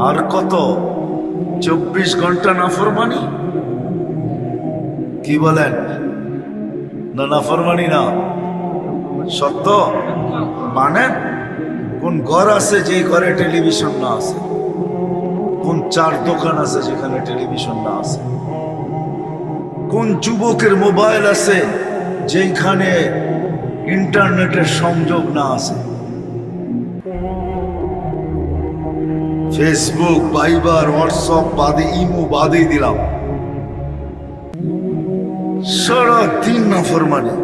আর কত 24 ঘন্টা নাফরমানি? কি বলেন? না নাফরমানি না, সত্য মানে কোন ঘর আছে যে ঘরে টেলিভিশন না আছে? কোন চার দোকান আছে যেখানে টেলিভিশন না আছে? কোন যুবকের মোবাইল আছে যেখানে ইন্টারনেটের সংযোগ না আছে? ফেসবুক, ভাইবার, হোয়াটসঅ্যাপ বাদে, ইমো বাদে দিলাম, সারা দিন নাফরমানি।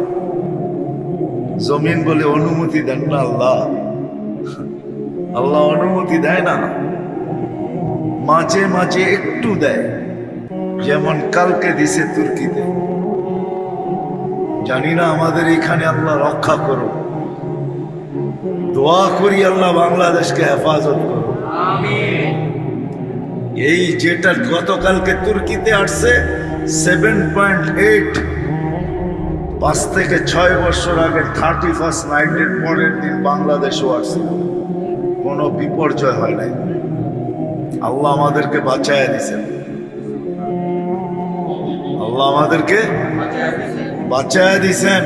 জমিন বলে অনুমতি দেন না আল্লাহ, আল্লাহ অনুমতি দেয় না, মাঝে মাঝে একটু দেয়, যেমন কালকে দিছে তুর্কিতে। জানি না আমাদের এখানে আল্লাহ রক্ষা করো, দোয়া করি আল্লাহ বাংলাদেশকে হেফাজত করো। এই যেটা গতকালকে তুর্কিতে আসছে 7.8, 5 থেকে 6 বছর আগে 31st নাইটের পরের দিন বাংলাদেশও আসছে, কোনো বিপর্যয় হয় নাই। আল্লাহ আমাদেরকে বাঁচায় দিছেন, আল্লাহ আমাদেরকে বাঁচায় দিছেন।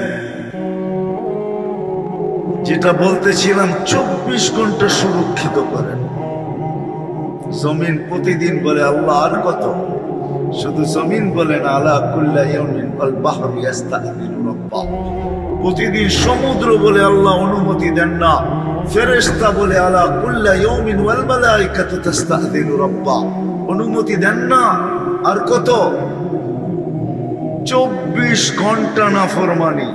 যেটা বলতেছিলাম, 24 ঘন্টা সুরক্ষিত করেন। জমিন প্রতিদিন বলে আল্লাহ আর কত, শুধু জমিন বলেন আলা কুল্লা ইয়াউমিন আল বাহরু ইস্তাযিনু রাব্বাহ। প্রতিদিন সমুদ্র বলে আল্লাহ অনুমতি দেন না, ফেরেশতা বলে আলা কুল্লা ইয়াউমিন ওয়াল মালাইকাতু তাস্তাযিনু রাব্বাহ, অনুমতি দেন না। আর কত? 24 ঘন্টা নাফরমানি।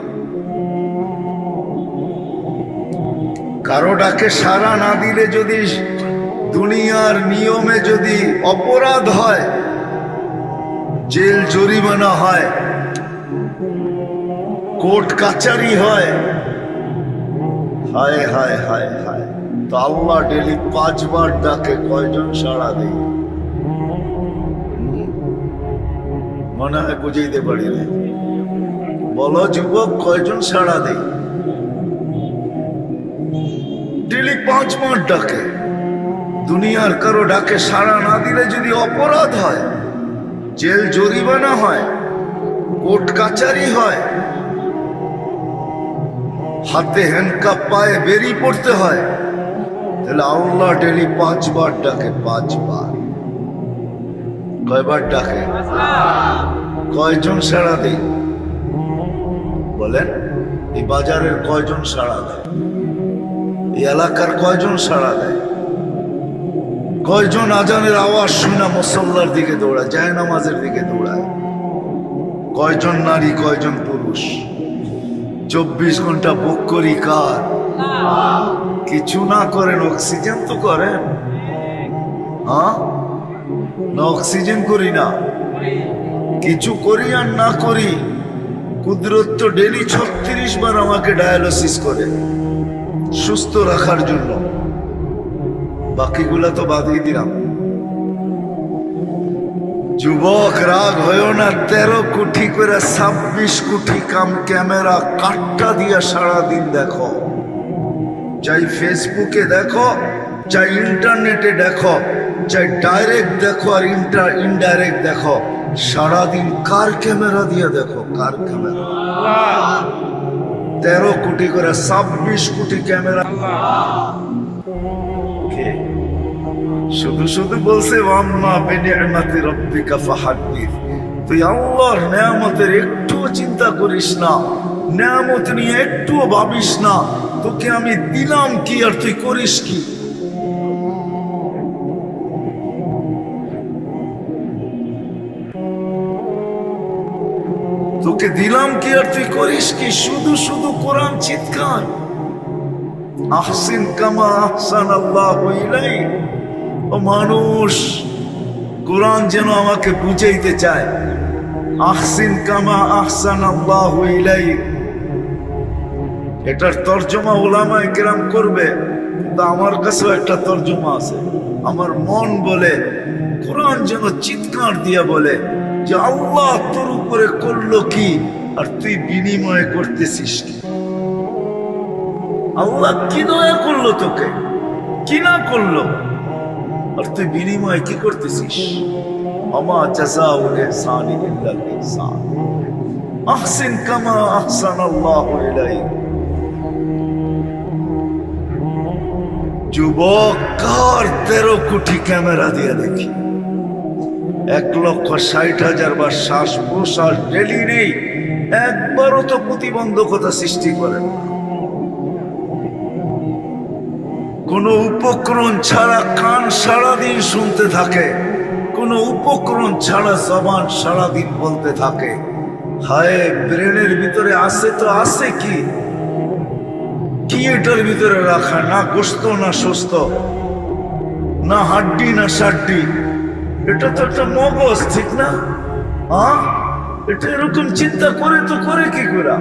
কারো ডাকে সাড়া না দিলে যদি দুনিয়ার নিয়মে যদি অপরাধ হয়, জেল জরিমানা হয়, কোর্ট কাচারি হয়, হায় হায় হায় হায়, তো আল্লাহ ডেলি 5 বার ডাকে, কয়জন সাড়া দেয়? মনে হয় বুঝাইতে পারি না। বলো যুবক, কয়জন সাড়া দেয়? ডেলি 5 বার ডাকে। দুনিয়ার কারো ডাকে সাড়া না দিলে যদি অপরাধ হয়, জেল জরিমানা হয়, কোর্ট কাচারি হয়, হাতে হ্যান্ডকাপ, পায়ে বেরিয়ে পড়তে হয়, তাহলে আল্লাহ ডেলি 5 বার ডাকে। 5 বার। কয়বার ডাকে? কয়জন সাড়া দেয় বলেন? এই বাজারের কয়জন সাড়া দেয়? এই এলাকার কয়জন সাড়া দেয়? কয়জন আজানের আওয়াজ শুনে মুসল্লার দিকে দৌড়ায়, যায় নামাজের দিকে দৌড়ায়? কয়জন নারী, কয়জন পুরুষ? 24 ঘন্টা বুক করি কার? কিছু না করেন, অক্সিজেন তো করেন, হ্যাঁ না? অক্সিজেন করি না, কিছু করি আর না করি, কুদরত তো ডেলি 36 বার আমাকে ডায়ালিসিস করে সুস্থ রাখার জন্য, বাকিগুলা তো বাদই দিলাম। যুবক রাগ হয়েও না, 13 কোটি করে 26 কোটি ক্যামেরা কাটটা দিয়া সারাদিন দেখো, চাই ফেসবুকে দেখো, চাই ইন্টারনেটে দেখো, চাই ডাইরেক্ট দেখো আর ইনডাইরেক্ট দেখো, সারাদিন কার ক্যামেরা দিয়ে দেখো? কার ক্যামেরা? 13 কোটি করে 26 কোটি ক্যামেরা। শুধু শুধু বলছে ওয়াম্মা বিনি'মাতি রাব্বিকা ফাহাদ্দিস। তুই আল্লাহর নেয়ামতের একটুও চিন্তা করিস না, নেয়ামত নিয়ে একটুও ভাবিস না, তোকে আমি দিলাম কি আর তুই করিস কি? তোকে দিলাম কি আর তুই করিস কি? শুধু শুধু কোরআন চিৎকার, আহসিন কামা আহসানাল্লাহু ইলাইক। ও মানুষ, কোরআন যেন আমাকে বুঝাইতে চায়, আহসিন কামা আহসানাল্লাহু ইলাইক। এটার তর্জমা উলামায়ে কেরাম করবে, কিন্তু আমার কাছেও একটা তর্জমা আছে। আমার মন বলে কোরআন যেন চিৎকার দিয়া বলে যে আল্লাহ তোর উপরে করলো কি আর তুই বিনিময়ে করতেছিস কি? আল্লাহ কি দয়া করলো তোকে, কি না করলো? আর তুই বিনিময়ে কি করতেছিস? আমা জাযাউল ইহসানি ইল্লাল ইহসান, আহসিন কামা আহসানাল্লাহু ইলাইক। যুবক, কার 13 কোটি ক্যামেরা দিয়ে দেখি, 1,60,000 বার শ্বাস প্রশ্বাস ডেলি নেই, একবারও তো প্রতিবন্ধকতা সৃষ্টি করেন। কোন উপকরণ ছাড়া কান সারাদিন শুনতে থাকে, কোন উপকরণ ছাড়া জবান সারাদিন বলতে থাকে। হায়, ব্রেনের ভিতরে আছে তো আছে কি? কি এটার ভিতরে রাখা? না গোস্ত না সুস্থ, না হাড্ডি না সাড্ডি, এটা তো একটা মগজ, ঠিক না? হ্যাঁ, এটা এরকম চিন্তা করে তো করে কি করে?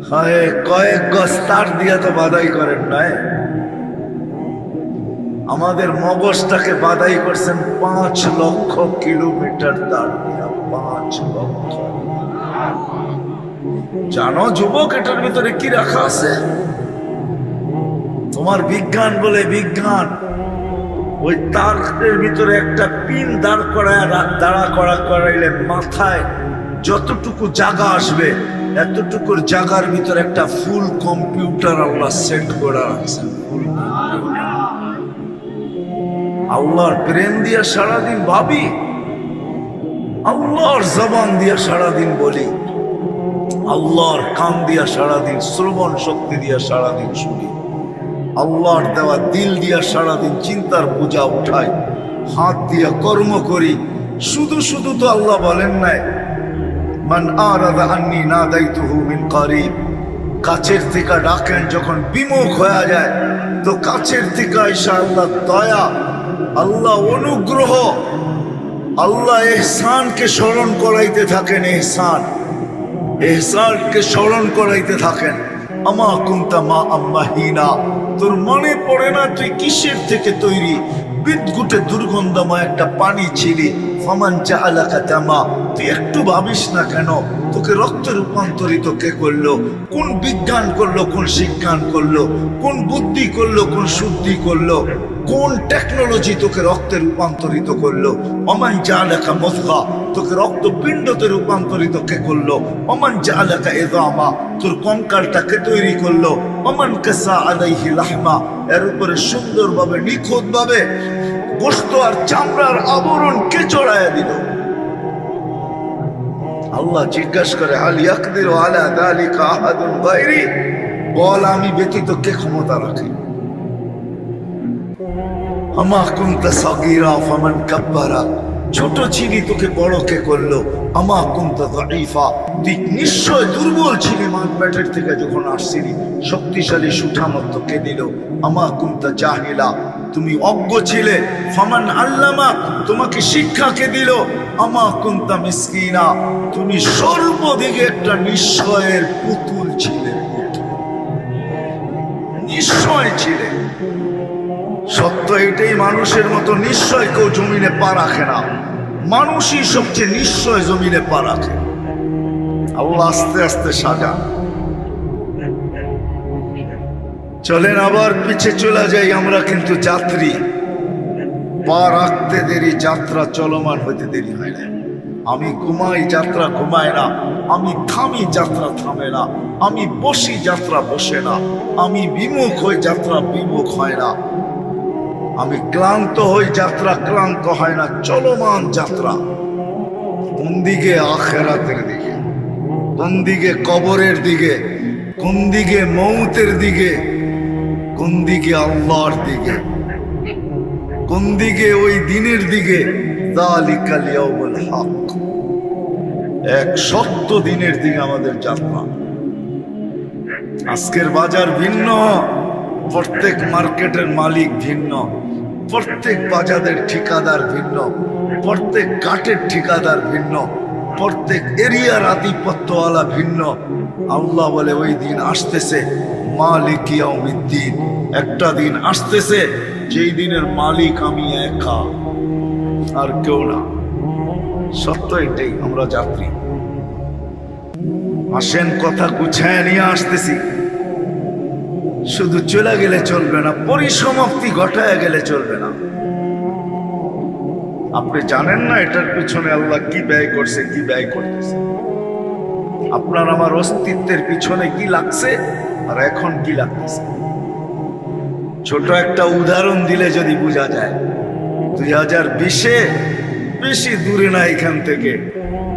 হায়, কয়েক গজ তার দিয়া তো বাধাই করেন নাই, আমাদের মগজটাকে বাধাই করছেন 5 লক্ষ কিলোমিটার তার দিয়া। 5 লক্ষ। জানো যুবক, এটার ভিতরে কি রাখা আছে? তোমার বিজ্ঞান বলে বিজ্ঞান, ওই তারের ভিতরে একটা পিন দাঁড় করাইলে মাথায় যতটুকু জায়গা আসবে, এতটুকুর জায়গার ভিতরে একটা ফুল কম্পিউটার আল্লাহ সেট করে রাখছেন। আল্লাহর প্রেম দিয়া সারাদিন ভাবি, আল্লাহর জবান দিয়া সারাদিন বলি, আল্লাহর কান দিয়া সারাদিন শ্রবণ শক্তি দিয়া সারাদিন শুনি, আল্লাহর দেওয়া দিল দিয়া সারাদিন চিন্তার বোঝা উঠাই, হাত দিয়া কর্ম করি। শুধু শুধু তো আল্লাহ বলেন নাই, মান আরাদা আন্নি নাদাইতুহু মিন কারিব, কাছের থেকে ডাকেন, যখন বিমুখ হয়ে যায় তো কাছের থেকে আইসা আল্লাহ দয়া, আল্লাহ অনুগ্রহ, আল্লাহ ইহসানকে স্মরণ করাইতে থাকেন। ইহসানকে স্মরণ করাইতে থাকেন। আমা কুনতা মা আম্মাহিনা, তোর মনে পড়ে না তুই কিসের থেকে তৈরি? বিদ্যুটে দুর্গন্ধময় একটা পানি ছিলি। ফামান জাআলাকা দামা, তুই একটু ভাবিস না কেন তোকে রক্তে রূপান্তরিত কে করলো? কোন বিজ্ঞান করলো, কোন শিক্ষান করলো, কোন বুদ্ধি করলো, কোন শুদ্ধি করলো, কোন টেকনোলজি তোকে রক্তে রূপান্তরিত করলো? অমান জাআলাকা মুযগা, তোকে রক্তপিণ্ডতে রূপান্তরিত কে করলো? অমান জাআলাকা ইযামা, তোর কঙ্কালটাকে তৈরি করলো? অমান কাসা আলাইহি লাহমা, এর উপরে সুন্দরভাবে নিখুঁতভাবে গোশত আর চামড়ার আবরণ কে চড়াইয়া দিল? আল্লাহ জিজ্ঞাসা করে, হাল ইয়াকদিরু আলা যালিকা আহাদুন গায়রি, বল আমি ব্যতীত কে ক্ষমতা রাখে? আমা কুনতা সাগীরা ফামান কাব্বারা, ছোট ছিলি তোকে বড় কে করলো? আমা কুনতা যায়ীফা, তুই নিশ্চয় দুর্বল ছিলি মা পেটের থেকে যখন আসছিলি, শক্তিশালী সুঠামত কে দিল? আমা কুনতা জাহিলা, তুমি অজ্ঞ ছিলে, ফামান আল্লামা, তোমাকে শিক্ষা কে দিল? আমা কুনতা মিসকিনা, তুমি সর্বদিকে একটা নিশ্চয়ের পুতুল ছিলে, নিশ্চয় ছিলে। সত্য এটাই, মানুষের মতো নিশ্চয় কেউ জমিনে পা রাখে না, মানুষই সবচেয়ে নিশ্চয় জমিনে পা রাখে। আল্লাহ আস্তে আস্তে সাজা। চলেন আবার পিছে চলে যাই, আমরা কিন্তু যাত্রী, পা রাখতে দেরি, যাত্রা চলমান হইতে দেরি হয় না। আমি ঘুমাই, যাত্রা ঘুমায় না। আমি থামি, যাত্রা থামে না। আমি বসি, যাত্রা বসে না। আমি বিমুখ হই, যাত্রা বিমুখ হয় না। আমি ক্লান্ত হই, যাত্রা ক্লান্ত হয় না। চলমান যাত্রা। কোন দিকে? আখিরাতের দিকে। কোন দিকে? কবরের দিকে। কোন দিকে? মৌতের দিকে। কোন দিকে? আল্লাহর দিকে। কোন দিকে? ওই দিনের দিকে। যালিকাল ইয়াউমুল হক, এক সত্য দিনের দিকে আমাদের যাত্রা। আজকের বাজার ভিন্ন, প্রত্যেক মার্কেটের মালিক ভিন্ন, প্রত্যেক বাজারের ঠিকাদার ভিন্ন, প্রত্যেক কাঠের ঠিকাদার ভিন্ন, প্রত্যেক এরিয়ার আধিপত্যওয়ালা ভিন্ন। আল্লাহ বলে ওই দিন আসতেছে, মালিক ইয়াউমিদ্দিন, একটা দিন আসতেছে যেই দিনের মালিক আমি একা, আর কেউ না। সত্য এটাই, আমরা যাত্রী। আসেন কথা গুছায় নিয়ে আসতেছি। শুধু চলে গেলে চলবে না, পরিসমাপ্তি ঘটায় গেলে চলবে না। আপনি জানেন না এটার পিছনে আল্লাহ কি ব্যয় করছে, কি ব্যয় করতেছে। আপনার আমার অস্তিত্বের পিছনে কি লাগছে আর এখন কি লাগতেছে। ছোট একটা উদাহরণ দিলে যদি বোঝা যায়, 2020-এ বেশি দূরে না এখান থেকে,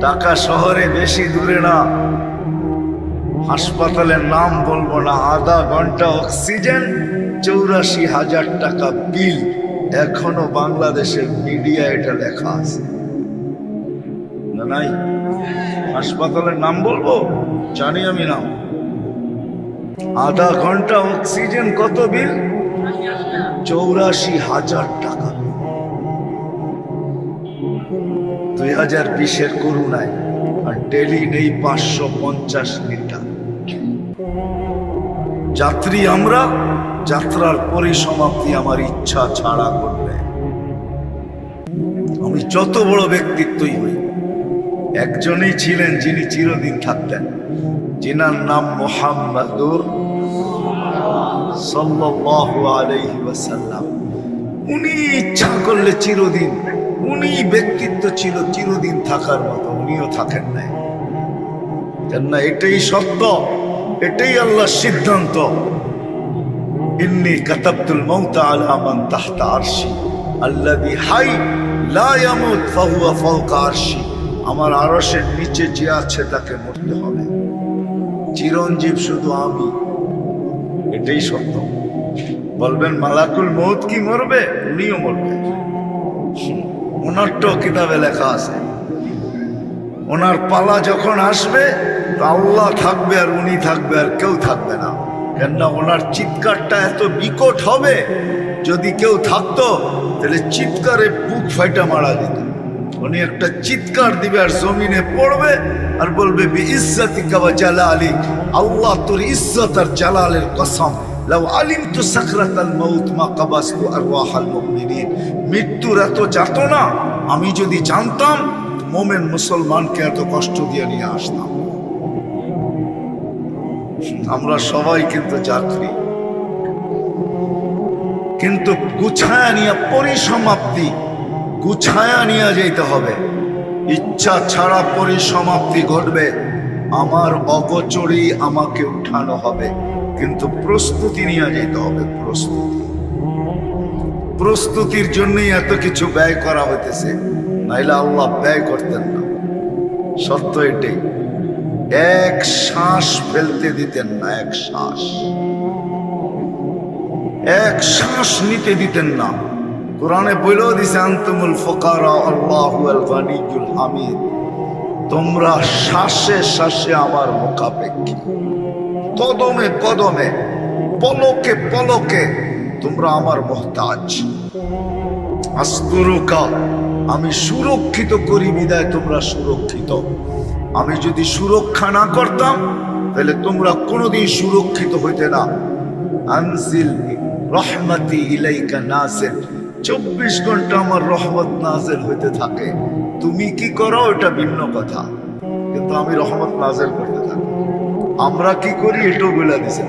ঢাকা শহরে বেশি দূরে না, হাসপাতালের নাম বলবো না, আধা ঘন্টা অক্সিজেন, 84,000 টাকা বিল। এখনো বাংলাদেশের মিডিয়া এটা লেখা আছে না? নাই? হাসপাতালের নাম বলবো? জানি আমি নাম। আধা ঘন্টা অক্সিজেন কত বিল? 84,000 টাকা। 2020-এর করুণায় আর ডেলি নেই 550 লিটার। যাত্রী আমরা, যাত্রার পরিসমাপ্তি আমার ইচ্ছা ছাড়া করবে। আমি যত বড় ব্যক্তিত্বই হই, একজনই ছিলেন যিনি চিরদিন থাকতেন, যিনার নাম মুহাম্মাদুর সাল্লাল্লাহু আলাইহি ওয়াসাল্লাম। উনি ইচ্ছা করলে চিরদিন, উনি ব্যক্তিত্ব ছিল চিরদিন থাকার মতো, উনিও থাকেন নাই। কেননা এটাই সত্য, এটাই আল্লাহর সিদ্ধান্ত। ইন্নী কাতাবতুল মাউতা আলা মান তাহতা আরশি আল্লাযী হাই লা ইয়ামুত ফাহুয়া ফাওকা আরশি। আমার আরশের নিচে যে আছে তাকে মরতে হবে। চিরঞ্জীব শুধু আমি, এটাই সত্য। বলবেন মালাকুল মউত কি মরবে? উনিও মরবে। ওনারটাও কিতাবে লেখা আছে। ওনার পালা যখন আসবে আল্লাহ থাকবে আর উনি থাকবে, আর কেউ থাকবে না। কেননা ওনার চিৎকারটা এত বিকট হবে, যদি কেউ থাকতো তাহলে চিৎকারে বুক ফাইটা মারা যেত। উনি একটা চিৎকার দিবে আর জমিনে পড়বে আর বলবে বিইজ্জাতিকা ওয়া জালালিক, আল্লাহ তোর ইজ্জত আর জালালের কসম, লাউ আলিমতু সাকরাতাল মাউত মা কাবাসতু আরওয়াহাল মুমিনিন। মৃত্যুর এত যাতনা আমি যদি জানতাম, মোমেন মুসলমানকে এত কষ্ট দিয়ে নিয়ে আসতাম। আমরা সবাই কিন্তু যাত্রী, কিন্তু গুছায়া নিয়ে পরিসমাপ্তি, গুছায়া নিয়ে যেতে হবে। ইচ্ছা ছাড়া পরিসমাপ্তি ঘটবে। আমার অগোচরেই আমাকে উঠানো হবে, কিন্তু প্রস্তুতি নিয়ে যেতে হবে। প্রস্তুতির জন্যই এত কিছু ব্যয় করা হইতেছে, নাইলে আল্লাহ ব্যয় করতেন না। সত্য এটাই। এক শ্বাস ফেলতে দিতেন না, এক শ্বাস নিতে দিতেন না। কোরআনে বলেও দিছে আনতুমুল ফুকারা আল্লাহুল গনিয়ুল হামিদ। তোমরা শ্বাসে শ্বাসে আমার মুখাপেক্ষী, কদমে কদমে, পলকে পলকে তোমরা আমার মুহতাজ। আস্তুরুকা, আমি সুরক্ষিত করি বিদায় তোমরা সুরক্ষিত। আমি যদি সুরক্ষা না করতাম তাহলে তোমরা কোনোদিন সুরক্ষিত হইতে না। আনজিল রহমতি ইলাইকা নাজিল, 24 ঘন্টা আমার রহমত নাজিল হইতে থাকে। তুমি কি করো ওটা ভিন্ন কথা, কিন্তু আমি রহমত নাজিল করতে থাকি। আমরা কি করি এটাও বলে দিছেন,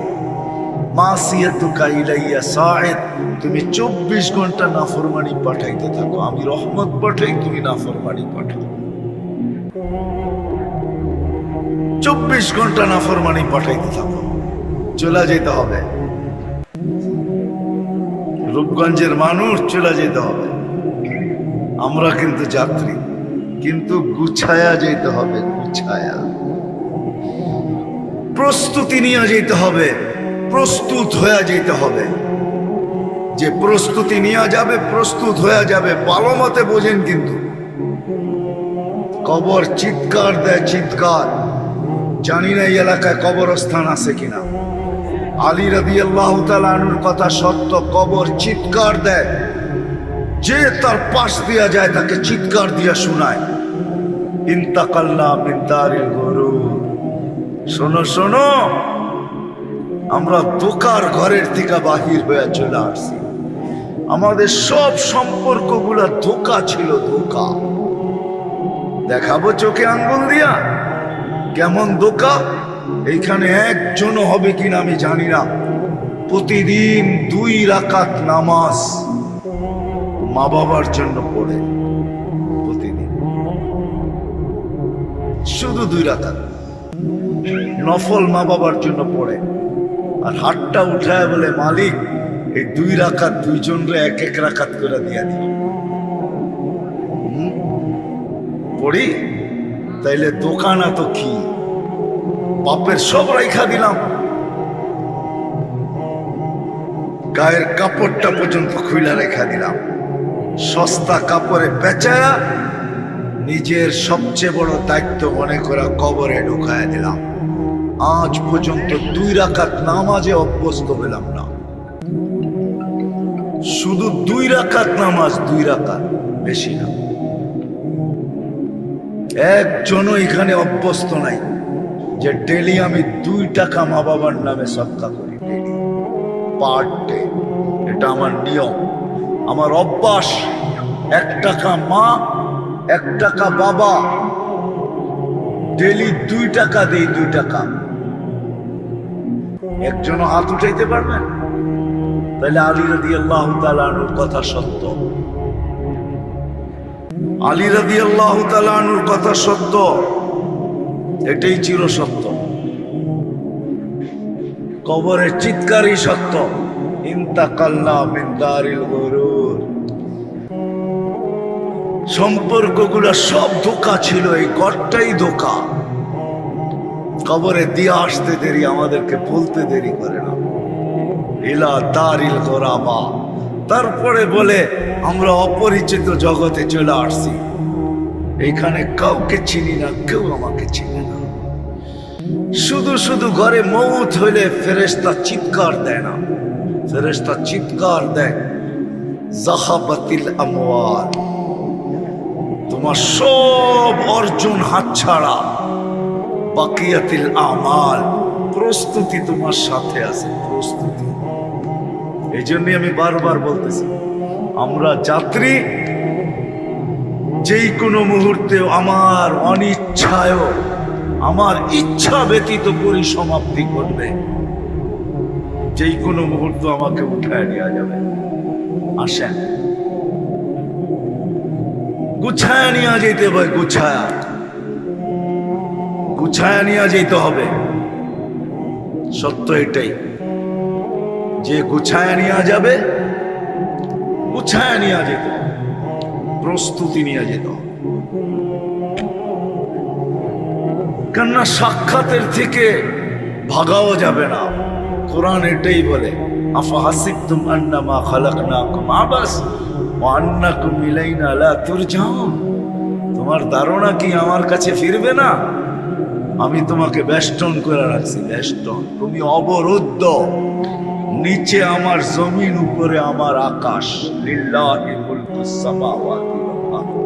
মাসিয়াতুকা ইলাইয়া সাইদ, তুমি 24 ঘন্টা নাফরমানি পাঠাইতে থাকো। আমি রহমত পাঠাই, তুমি নাফরমানি পাঠাও। 24 ঘন্টা নাফরমানি পাঠাইতে থাকো। চলে যেতে হবে, রূপগঞ্জের মানুষ চলে যেতে হবে। আমরা কিন্তু যাত্রী, কিন্তু গুছায়া যেতে হবে। গুছায়া প্রস্তুতি নিয়ে যেতে হবে, প্রস্তুত হয়ে যেতে হবে। যে প্রস্তুতি নিয়ে যাবে, প্রস্তুত হয়ে যাবে। ভালো মতে বোঝেন, কিন্তু কবর চিৎকার দেয়, চিৎকার। জানি না এই এলাকায় কবরস্থান আছে কিনা। আলী রাদিয়াল্লাহু তাআলা আনহুর কথা সত্য, কবর চিৎকার দেয়। যে তার পাশ দিয়া যায় তাকে চিৎকার দিয়া শোনায়, ইন্তাকাল্লা মিন দারিল গুরুর। শোনো শোনো, আমরা ধোকার ঘরের থেকে বাহির হয়ে চলে আসছি। আমাদের সব সম্পর্কগুলো ধোকা ছিল, ধোকা। দেখাবো চোখে আঙ্গুল দিয়া কেমন ধোকা। এইখানে একজনও হবে কিনা আমি জানি না, প্রতিদিন 2 রাকাত নামাজ মা বাবার জন্য পড়ে, প্রতিদিন শুধু 2 রাকাত নফল মা বাবার জন্য পড়ে। আর হাতটা উঠায় বলে, মালিক এই 2 রাকাত 2 জনরে 1-1 রাকাত করে দিয়া দিও। পড়ি তাইলে দোকানা তো কি, বাপের সব রাইখা দিলাম, গায়ের কাপড়টা পর্যন্ত খুইলা রেখা দিলাম, সস্তা কাপড়ে বেচায়া নিজের সবচেয়ে বড় দায়িত্ব মনে করা কবরে ঢুকায় দিলাম। আজ পর্যন্ত 2 রাকাত নামাজে অভ্যস্ত হলাম না। শুধু 2 রাকাত নামাজ, 2 রাকাত, বেশি না। একজনও এখানে অভ্যস্ত নাই যে ডেলি আমি 2 টাকা মা বাবার নামে সদকা করি, ডেলি পার ডে। এটা আমার নিয়ম, আমার অভ্যাস। 1 টাকা মা, 1 টাকা বাবা, ডেলি 2 টাকা দেই, 2 টাকা। একজনও হাত উঠাইতে পারবেন? তাহলে আলী রাদিয়াল্লাহু তাআলা আনহুর কথা সত্য, আলী রাদিয়াল্লাহু তাআলা আনহুর কথা সত্য, এটাই চির সত্য। কবরের চিৎকারই সত্য। ইন্তাকাল্লা মিন দারিল গুরুর। সম্পর্কগুলো সব ধোঁকা ছিল, এই ঘরটাই ধোঁকা। কবরে দিয়ে আসতে দেরি, আমাদেরকে বলতে দেরি করে না, ইলা দারিল গোরাবা। তারপরে বলে আমরা অপরিচিত জগতে চলে আসছি, এইখানে কাউকে চিনি না, কেউ আমাকে চিনে না। শুধু শুধু ঘরে মৌত হইলে ফেরেশতা চিৎকার দেয় না, ফেরেশতা চিৎকার দেয়, যাহাবাতিল আমওয়াল, তোমার সব অর্জন হাতছাড়া, বাকিয়াতিল আমাল, প্রস্তুতি তোমার সাথে আছে, প্রস্তুতি। এই জন্যই আমি বারবার বলতেছি, আমরা যাত্রী, যেই কোনো মুহূর্তে আমার অনিচ্ছায়, আমার ইচ্ছা ব্যতীত পরিসমাপ্তি ঘটবে। যেই কোনো মুহূর্ত আমাকে উঠায় নেওয়া যাবে। আসেন, গুছায়া নিয়ে যেতে হবে, গুছায়া নিয়ে যেতে হবে। সত্য এটাই, যে গুছায়া নিয়ে যাবে, গুছায়া নিয়ে যেতে হবে, প্রস্তুতি নিয়ে যেতে হবে। কেননা সাক্ষাতের থেকে ভাগাও যাবে না। কোরআন এটাই বলে, আফাহাসিবতুম আন্নামা খালাকনাকুম আবাস ওয়া আন্নাকুম ইলাইনা লা তুরজাউন। তোমার ধারণা কি আমার কাছে ফিরবে না? আমি তোমাকে বেষ্টন করে রাখছি, বেষ্টন। তুমি অবরুদ্ধ, নিচে আমার জমিন, উপরে আমার আকাশ। লিল্লাহি মুলকুস সামাওয়াতি ওয়াল আরদ।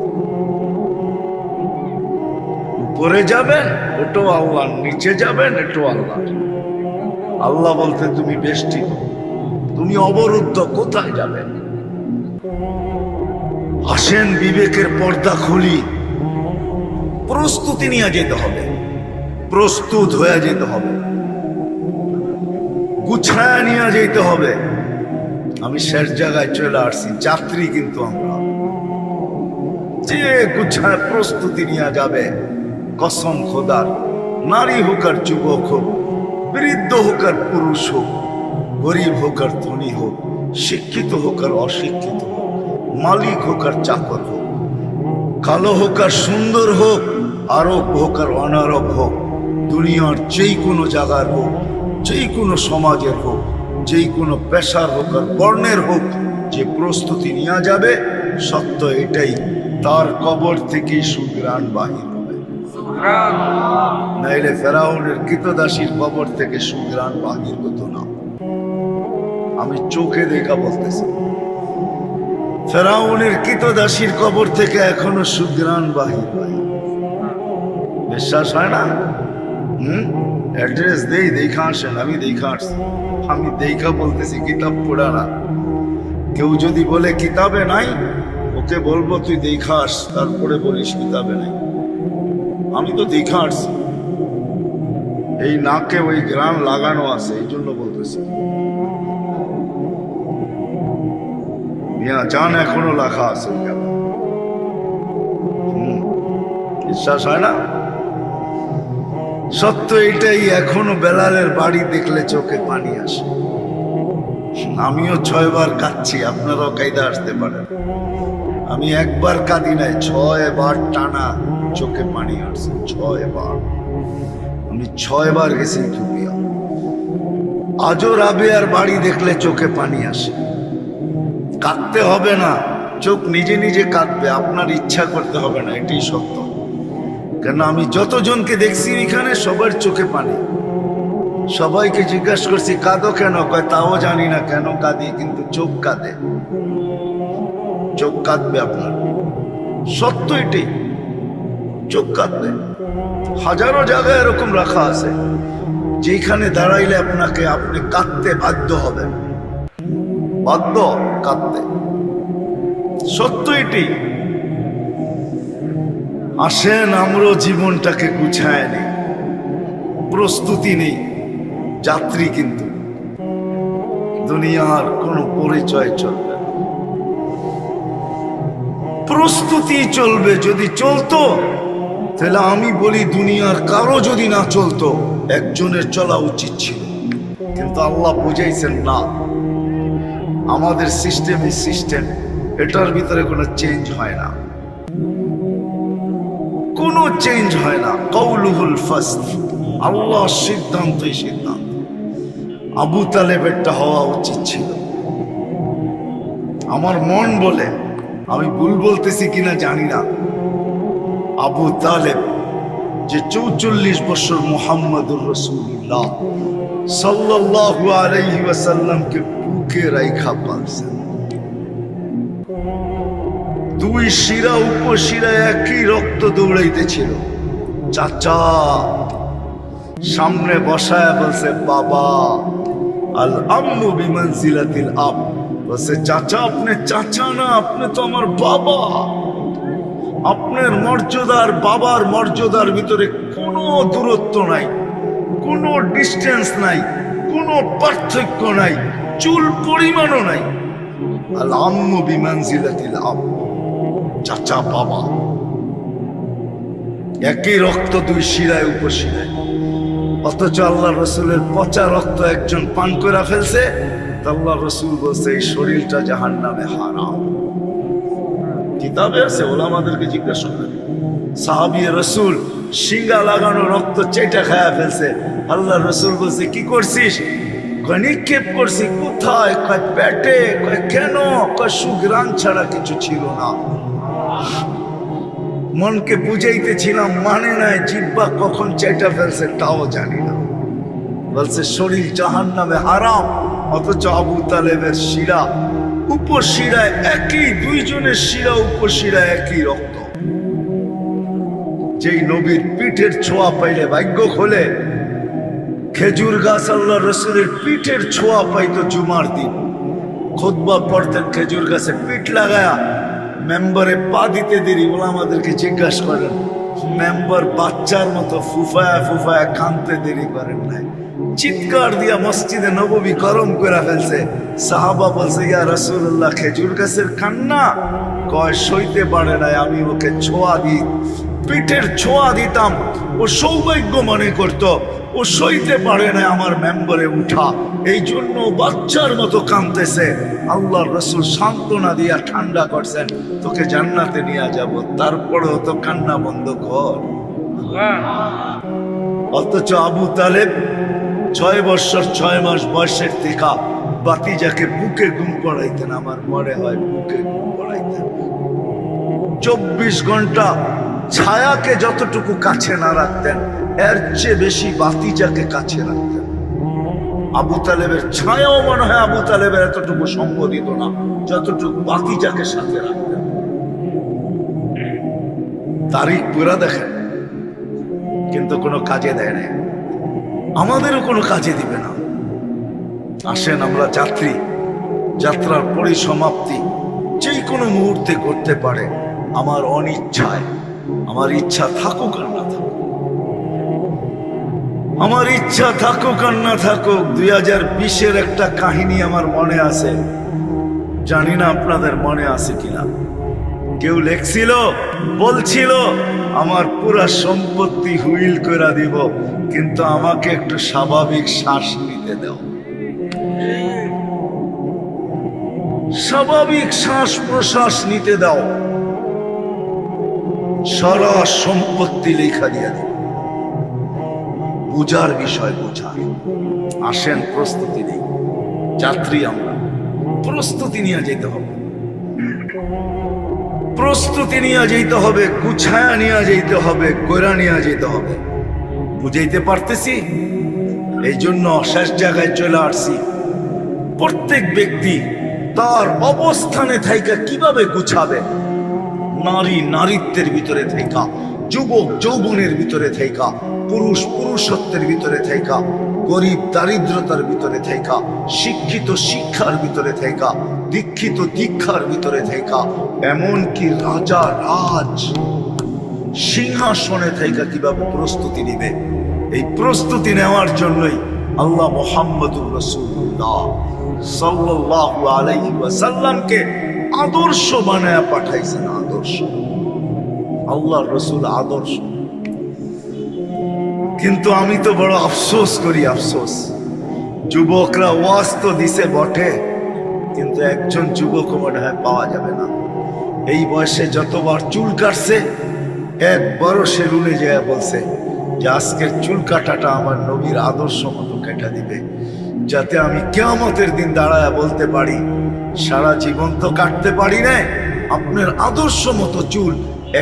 উপরে যাবেন, ওটাও আল্লাহ, নিচে যাবেন, এটাও আল্লাহ। আল্লাহ বলতে তুমি বেষ্টিত, তুমি অবরুদ্ধ, কোথায় যাবেন? আসেন, বিবেকের পর্দা খুলি, প্রস্তুতি নিয়ে যেতে হবে, প্রস্তুত হয়ে যেতে হবে, গুছায় নিয়ে যেতে হবে। আমি শেষ জায়গায় চলে আসছি, যাত্রী কিন্তু আমরা। যে গুছায় প্রস্তুতি নিয়ে যাবে, কসম খোদার, নারী হোক আর যুবক হোক, বৃদ্ধ হোক আর পুরুষ হোক, গরিব হোক আর ধনী হোক, শিক্ষিত হোক আর অশিক্ষিত হোক, মালিক হোক আর চাকর হোক, কালো হোক আর সুন্দর হোক, আরব হোক আর অনারব হোক, দুনিয়ার যেই কোনো জায়গার হোক, যেই কোনো সমাজের হোক, যেই কোনো পেশার হোক আর বর্ণের হোক, যে প্রস্তুতি নিয়ে যাবে, সত্য এটাই, তার কবর থেকেই সুঘ্রাণ বাহির হবে। নাইলে ফেরাউনের কৃতদাসীর কবর থেকে সুঘ্রাণ বাহির হতো না। আমি চোখে দেখা বলতেছি, ফেরাউনের কৃতদাসীর কবর থেকে এখনো সুঘ্রাণ বাহির হয়। বিশ্বাস হয় না? অ্যাড্রেস দেই, দেখা আসেন। আমি দেখা আসছি, আমি দেখা বলতেছি, কিতাব পড়া না। কেউ যদি বলে কিতাবে নাই, ওকে বলবো তুই দেখা আস, তারপরে বলিস কিতাবে নাই। আমি তো দেখা আসছি, এই নাকে ওই গ্রাম লাগানো আছে, এই জন্য বলতেছি। মিয়া জান এখনো লেখা আছে বিশ্বাস হয় না? সত্য এটাই, এখনো বেলালের বাড়ি দেখলে চোখে পানি আসে। আমিও 6 বার কাঁদছি, আপনারাও কাইদা আসতে পারেন। আমি একবার কাঁদি নাই, 6 বার টানা চোখে পানি আসছে। 6 বার আমি 6 বার গেছি ইথিওপিয়া। আজও রাবেয়ার বাড়ি দেখলে চোখে পানি আসে। কাঁদতে হবে না, চোখ নিজে নিজে কাঁদবে, আপনার ইচ্ছা করতে হবে না, এটাই সত্য। কেন আমি যতজনকে দেখছি এখানে সবার চোখে পানি। সবাইকে জিজ্ঞাসা করছি কাঁদো কেন, কয় তাও জানি না কেন কাঁদি, কিন্তু চোখ কাঁদে। চোখ কাঁদবে আপনার, সত্য এটাই, চোখ কাঁদবে। হাজারো জায়গায় এরকম রাখা আছে যেখানে দাঁড়াইলে আপনি কাঁদতে বাধ্য হবেন, বাধ্য কাঁদতে। সত্য এটি। আসেন আমরাও জীবনটাকে গুছায় নেই। প্রস্তুতি নেই, যাত্রী কিন্তু দুনিয়ার কোনো পরিচয় চলবে না, প্রস্তুতি চলবে। যদি চলতো তাহলে আমি বলি দুনিয়ার কারো যদি না চলতো, একজনের চলা উচিত ছিল। কিন্তু আল্লাহ বুঝাইছেন না, আমাদের সিস্টেমই সিস্টেম, এটার ভিতরে কোনো চেঞ্জ হয় না, কোনো চেঞ্জ হয় না। কওলুহুল ফাসল, আল্লাহর সিদ্ধান্তই সিদ্ধান্ত। আবু তালেবেরটা হওয়া উচিত ছিল। আমার মন বলে, আমি ভুল বলতেছি কিনা জানি না, আবু তালেব যে 44 বছর মুহাম্মদুর রাসূলুল্লাহ সাল্লাল্লাহু আলাইহি ওয়াসাল্লামকে বুকে রাইখা পালছেন। 2 শিরা উপশিরা একই রক্ত দৌড়াইতেছিল। চাচা সামনে বসায় বলছে বাবা, আল আম্মু বিমানজিলাতিল আব। বলছে চাচা আপনি চাচা না, আপনি তো আমার বাবা। আপনার মর্যাদার বাবার মর্যাদার ভিতরে কোনো দূরত্ব নাই, কোনো ডিস্টেন্স নাই, কোনো পার্থক্য নাই, চুল পরিমাণও নাই। আল আম্মু বিমানজিলাতিল আব, চাচা বাবা একই রক্ত 2 শিরায় উপশিরায়। অথচ আল্লাহ রসুলের পচা রক্ত একজন পান করে ফেলছে, আল্লাহ রসুল বলছে এই শরীরটা জাহান্নামে হারাম। কিতাবে আছে, ওলামাদেরকে জিজ্ঞাসা করেন। সাহাবী রসুল শিঙ্গা লাগানো রক্ত চেটা খায়া ফেলছে, আল্লাহ রসুল বলছে কি করছিস? নিক্ষেপ করছি। কোথায়? কয় পেটে। কয় কেন? কয় সুগ্রাণ ছাড়া কিছু ছিল না। মনকে বুঝাইতেছিলাম, মানে নাই। জিহ্বা কখন চেটা ফেলছে তাও জানি না। বলছে শরীর জাহান্নামে হারাম। অথচ আবু তালেবের শিরা উপশিরায় একই, 2 জনের শিরা উপশিরায় একই রক্ত। যেই নবীর পিঠের ছোঁয়া পাইলে ভাগ্য খোলে, খেজুর গাছ আল্লাহ রসুলের পিঠের ছোঁয়া পাইতো জুমার দিন। খুতবা পড়তেন খেজুর গাছে পিঠ লাগায়া, মেম্বারে পা দিতে দেরি। ওলামাদেরকে জিজ্ঞাসা করেন, মেম্বার বাচ্চার মতো ফুফায়া ফুফায়া কানতে দেরি করেন নাই, চিৎকার দিয়া মসজিদে নববী গরম করে ফেলছে। সাহাবা বলছে ইয়া রাসূলুল্লাহ খেজুর গাছের কান্না। কয় সইতে পারে নাই, আমি ওকে ছোঁয়া দিই, পিঠের ছোঁয়া দিতাম, ও সৌভাগ্য মনে করত। ও সইতে পারে না আমার মেম্বারে উঠা, এই জন্য বাচ্চার মতো কাঁদতেছে। আল্লাহর রাসূল সান্ত্বনা দিয়া ঠান্ডা করছেন, তোকে জান্নাতে নিয়ে যাব, তারপরেও তো কান্না বন্ধ কর। অথচ আবু তালেব 6 বছর 6 মাস বয়সের থেকে বাতিজাকে বুকে ঘুম পড়াইতেন। আমার মনে হয় বুকে ঘুম পড়াইতেন। 24 ঘন্টা ছায়াকে যতটুকু কাছে না রাখতেন, এর চেয়ে বেশি বাতিজাকে কাছে রাখতেন। আবু তালেবের ছায়াও মনে হয় আবু তালেবের এতটুকু সম্বোধিত না, যতটুকু বাতিজাকে সাথে রাখতেন। তারিখ পুরা দেখেন, কিন্তু কোনো কাজে দেয় না, আমাদেরও কোনো কাজে দিবে না। আসেন আমরা যাত্রী, যাত্রার পরিসমাপ্তি যে কোনো মুহূর্তে করতে পারে। আমার অনিচ্ছায়, আমার ইচ্ছা থাকুক আর না থাকুক, আমার ইচ্ছা থাকুক আর না থাকুক। 2020-এর একটা কাহিনী আমার মনে আছে। জানি না আপনাদের মনে আছে কিনা, কেউ লেখছিল, বলছিল আমার পুরা সম্পত্তি হুইল করে দিব, কিন্তু আমাকে একটু স্বাভাবিক শ্বাস নিতে দাও, স্বাভাবিক শ্বাস প্রশ্বাস নিতে দাও, সারা সম্পত্তি লেখা দিয়ে দেব। বুঝার বিষয়, বোঝার। আসেন, প্রস্তুতি নেই, যাত্রী আমরা, প্রস্তুতি নিয়ে যেতে হবে, প্রস্তুতি নিয়ে যেতে হবে, গুছায়া নিয়ে যেতে হবে, কইরা নিয়ে যেতে হবে। বুঝাইতে পারতেছি? এই জন্য শেষ জায়গায় চলে আসছি। প্রত্যেক ব্যক্তি তার অবস্থানে থাইকা কিভাবে গুছাবে, নারী নারীত্বের ভিতরে থাইকা, যুবক যৌবনের ভিতরে থাইকা, পুরুষ পুরুষত্বের ভিতরে থাইকা, গরিব দারিদ্রতার ভিতরে থাইকা, শিক্ষিত শিক্ষার ভিতরে থাইকা, দীক্ষিত দীক্ষার ভিতরে থাইকা, এমনকি রাজা রাজ সিংহাসনে থাইকা কিভাবে প্রস্তুতি নিবে, এই প্রস্তুতি নেওয়ার জন্যই আল্লাহ মুহাম্মদুর রাসূলুল্লাহ সাল্লাল্লাহু আলাইহি ওয়াসাল্লামকে আদর্শ বানায়া পাঠাইছেন। আদর্শ, আল্লাহর রাসূল আদর্শ। কিন্তু আমি তো বড় আফসোস করি, আফসোস, যুবকরা ওয়াজ তো দিছে বটে, কিন্তু একজন যুবক মনে হয় পাওয়া যাবে না। এই বয়সে যতবার চুল কাটছে, একবারও সেলুনে যায় বলছে যে আজকের চুল কাটাটা আমার নবীর আদর্শ মতো কেটে দিবে, যাতে আমি কিয়ামতের দিন দাঁড়ায় বলতে পারি সারা জীবন তো কাটতে পারি না, আপনার আদর্শ মতো চুল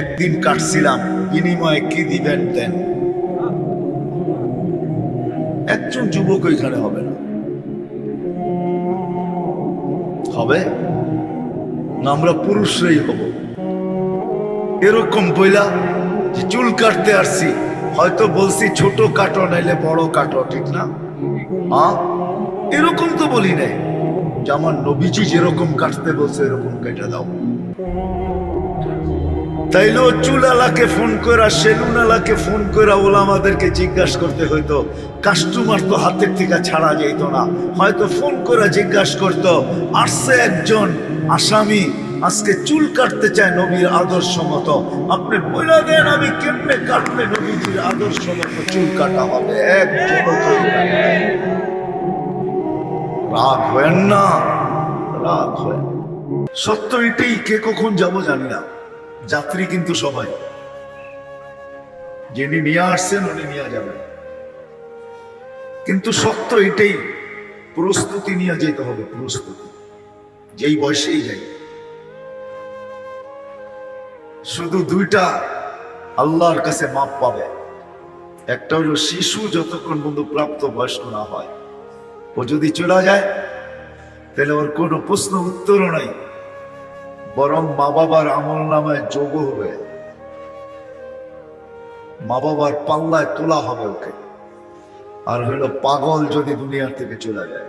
একদিন কাটছিলাম, বিনিময়ে কি দিবেন দেন। একজন যুবক এখানে হবে না, হবে না আমরা পুরুষরাই হব। এরকম বইলা যে চুল কাটতে আসছি, হয়তো বলছি ছোট কাটো নাইলে বড় কাটো, ঠিক না? এরকম তো বলি নাই যে আমার নবীজি যেরকম কাটতে বলছে এরকম কেটে দাও। তাইলে চুলালাকে ফোন করা, সেলুনালাকে ফোন করা ওলামাদেরকে জিজ্ঞাসা করতে হইতো, কাস্টমার তো হাতের থেকে ছাড়া যেত না, হয়তো ফোন করে জিজ্ঞাসা করতো আসছে একজন আসামি আজকে চুল কাটতে চায় নবীর আদর্শ মতো, আপনি বলে দেন আমি কেমনে কাটলে নবীজির আদর্শ মতো চুল কাটা হবে। রাগ হয় না, রাগ হয়। সত্য এটাই, কে কখন যাবো জানি না, যাত্রী কিন্তু সবাই, যিনি নিয়ে আসছেন উনি নিয়ে যাবেন, কিন্তু সত্য এটাই, প্রস্তুতি নিয়ে যেতে হবে, প্রস্তুতি, যেই বয়সেই যাই। শুধু দুইটা আল্লাহর কাছে মাপ পাবে, একটা হলো শিশু যতক্ষণ পর্যন্ত প্রাপ্ত বয়স্ক না হয়, ও যদি চলে যায় তাহলে ওর কোনো প্রশ্ন উত্তরও নাই, বরং মা বাবার আমল নামায় যোগ হবে, মা বাবার পাল্লায় তোলা হবে ওকে। আর হইল পাগল যদি দুনিয়ার থেকে চলে যায়,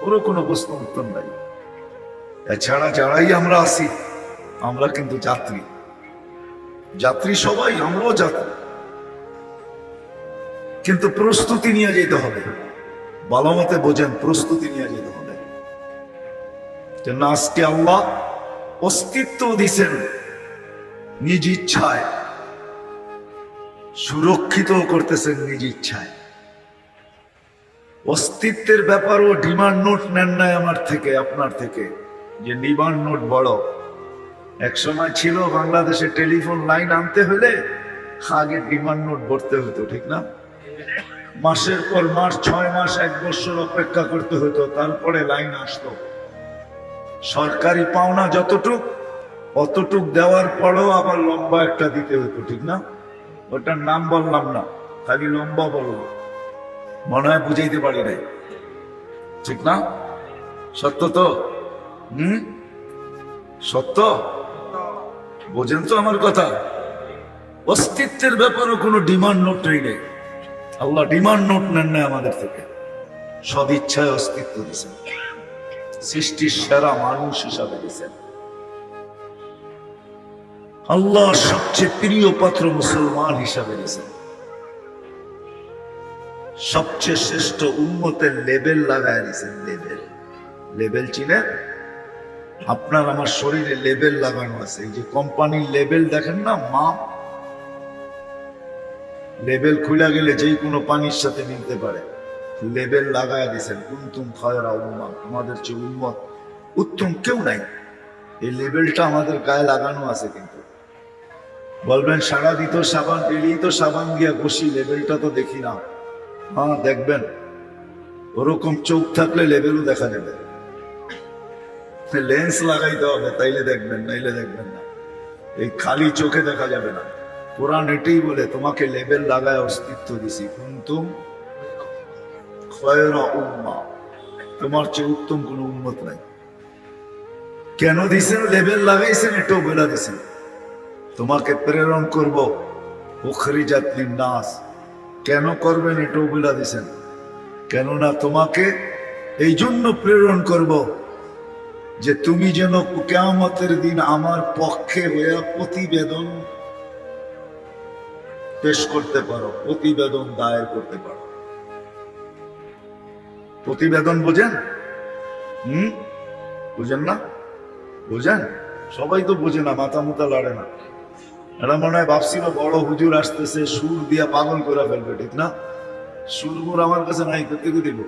ওরও কোনো প্রশ্ন উত্তর নাই। এছাড়া যারাই আমরা আছি, আমরা কিন্তু যাত্রী, যাত্রী সবাই, আমরাও যাত্রী, কিন্তু প্রস্তুতি নিয়ে যেতে হবে। ভালো মতে বোঝেন, প্রস্তুতি নিয়ে যেতে হবে। যেন আজকে আল্লাহ অস্তিত্ব দিছেন, নিজ ইচ্ছায় সুরক্ষিত করতেছেন, নিজ ইচ্ছায়। অস্তিত্বের ব্যাপারও ডিমান্ড নোট নেন নাই আমার থেকে, আপনার থেকে, যে ডিমান্ড নোট বড়। এক সময় ছিল বাংলাদেশে টেলিফোন লাইন আনতে হলে আগে ডিমান্ড নোট ভরতে হতো, ঠিক না? মাসের পর মাস, 6 মাস, 1 বছর অপেক্ষা করতে হতো, তারপরে লাইন আসতো। সরকারি পাওনা যতটুক, অতটুক দেওয়ার পরও আবার লম্বা একটা দিতে হতো, ঠিক না? ওটার নাম বললাম না, খালি লম্বা বলবো, মনে হয় বুঝাইতে পারি নাই, ঠিক না? সত্য তো? সত্য বোঝেন তো আমার কথা? অস্তিত্বের ব্যাপারও কোনো ডিমান্ড নোট নেই। আল্লাহ ডিমান্ড নোট নেন না আমাদের থেকে, সদিচ্ছায় অস্তিত্ব দিয়েছেন, সৃষ্টির সেরা মানুষ হিসাবে দিয়েছেন। আল্লাহ সবচেয়ে প্রিয় পাত্র মুসলমান হিসাবে দিয়েছেন, সবচেয়ে শ্রেষ্ঠ উম্মতের লেবেল লাগায় দিয়েছেন, লেবেল। লেবেল চিনেন? আপনার আমার শরীরে লেবেল লাগানো আছে। এই যে কোম্পানির লেবেল দেখেন না, মাপ, লেবেল খুলে গেলে যেই কোনো পানির সাথে মিলতে পারে। লেবেল লাগায় দিয়েছেন, কুনতুম খায়রা উম্মাহ, আমাদের চেয়ে উম্মত উত্তম কেউ নাই। এই লেবেলটা আমাদের গায়ে লাগানো আছে। কিন্তু বলবেন সারা দিত সাবান, ডেলি তো সাবান গিয়া বসি, লেবেলটা তো দেখি না। হ্যাঁ দেখবেন, ওরকম চোখ থাকলে লেবেলও দেখা যাবে। লেন্স লাগাইতে হবে, তাইলে দেখবেন, নাইলে দেখবেন না। এই খালি চোখে দেখা যাবে না। কোরআন এটাই বলে, তোমাকে লেবেল লাগায় অস্তিত্ব দিছি, কুনতুম খায়রা উম্মাহ, তোমার চেয়ে উত্তম কোন উম্মত নাই। কেন দিছেন? লেবেল লাগাইছেন, এটাও বলে দিছেন, তোমাকে প্রেরণ করব উখরিজাত লিন্নাস। কেন করবেন? এটাও বলে দিছেন, কেননা তোমাকে এই জন্য প্রেরণ করব যে তুমি যেন কিয়ামতের দিন আমার পক্ষে হয়ে প্রতিবেদন পেশ করতে পারো, প্রতিবেদন দায়ের করতে পারো। প্রতিবেদন বোঝেন? বুঝেন না? বুঝেন? সবাই তো বোঝে না, মাথা মুথা লাড়ে না। এরা মনে হয় ভাবছিল বড় হুজুর আসতেছে, সুর দিয়া পাগল করে ফেলবে, ঠিক না? সুরমুর আমার কাছে নাই, করতে দিব।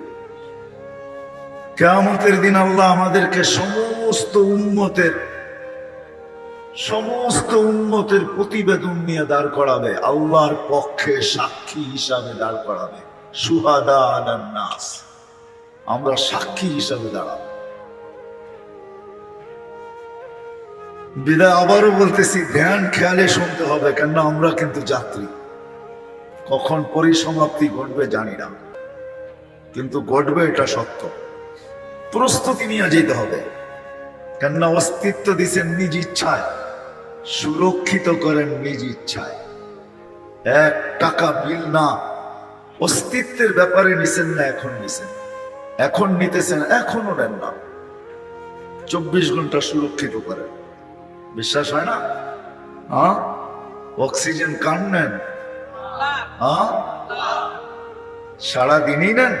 কিয়ামতের দিন আল্লাহ আমাদেরকে সমস্ত উম্মতের প্রতিবেদন নিয়ে দাঁড় করাবে, আল্লাহর পক্ষে সাক্ষী হিসাবে দাঁড় করাবে। শুহাদা আলান নাস, আমরা সাক্ষী হিসাবে দাঁড়াবো। বিদায় আবারও বলতেছি, ধ্যান খেয়ালে শুনতে হবে, কেননা আমরা কিন্তু যাত্রী। কখন পরিসমাপ্তি ঘটবে জানি না, কিন্তু ঘটবে এটা সত্য। প্রস্তুতি নিয়ে যেতে হবে, কেননা অস্তিত্ব দিচ্ছেন নিজ ইচ্ছায়, সুরক্ষিত করেন নিজ ইচ্ছায়। 1 টাকা বিল না, অস্তিত্বের ব্যাপারে নিছেন না, এখন নিছেন, এখন নিতেছেন, এখনো নেন না। 24 ঘন্টা সুরক্ষিত করেন। বিশ্বাস হয় না? হ্যাঁ, অক্সিজেন কান নেন? হ্যাঁ, সারাদিনই নেন?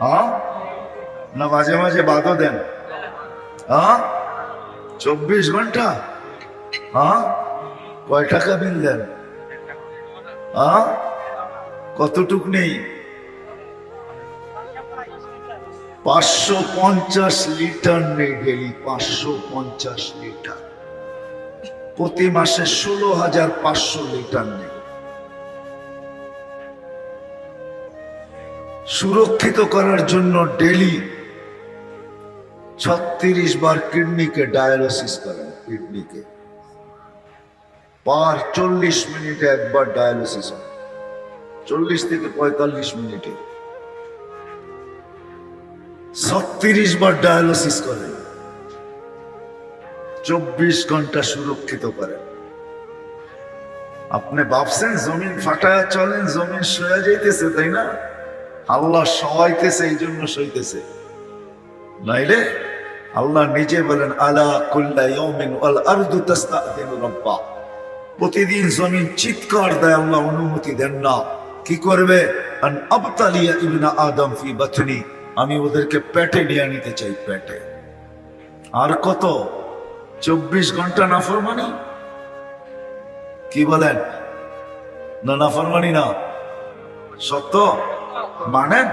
হ্যাঁ, না মাঝে মাঝে বাদও দেন? হ্যাঁ, 24 ঘন্টা। হ্যাঁ, কয় টাকা বিল দেন? হ্যাঁ, কতটুক নেই? 550 লিটার নেই ডেলি, 550 লিটার। প্রতি মাসে 16,500 লিটার নেই। সুরক্ষিত করার জন্য ডেলি 36 বার কিডনিকে ডায়ালিসিস করেন। কিডনিকে পার 40 মিনিটে একবার ডায়ালিসিস হয়, 40 থেকে 45 মিনিটে 36 বার ডায়ালিসিস করেন। 24 ঘন্টা সুরক্ষিত করেন। আপনি ভাবছেন জমিন ফাটায় চলেন, জমিন সয়ে যাইতেছে, তাই না? আল্লাহ সহাইতেছে, এই জন্য সইতেছে। নাইলে আল্লাহ নিজে বলেন, আলা কুল্লা ইয়াউমিন ওয়াল আরদু তাস্তাযিনু রাব্বা। প্রতিদিন জমিন চিৎকার দেয়, আল্লাহ অনুমতি দেন না। কি করবে? আন আবতালিয়া ইবনা আদম ফি বাতনি, আমি ওদেরকে পেটে নিয়ে নিতে চাই, পেটে। আর কত? 24 ঘন্টা নাফরমানি। কি বলেন? না নাফরমানি না, সত্য মানেন?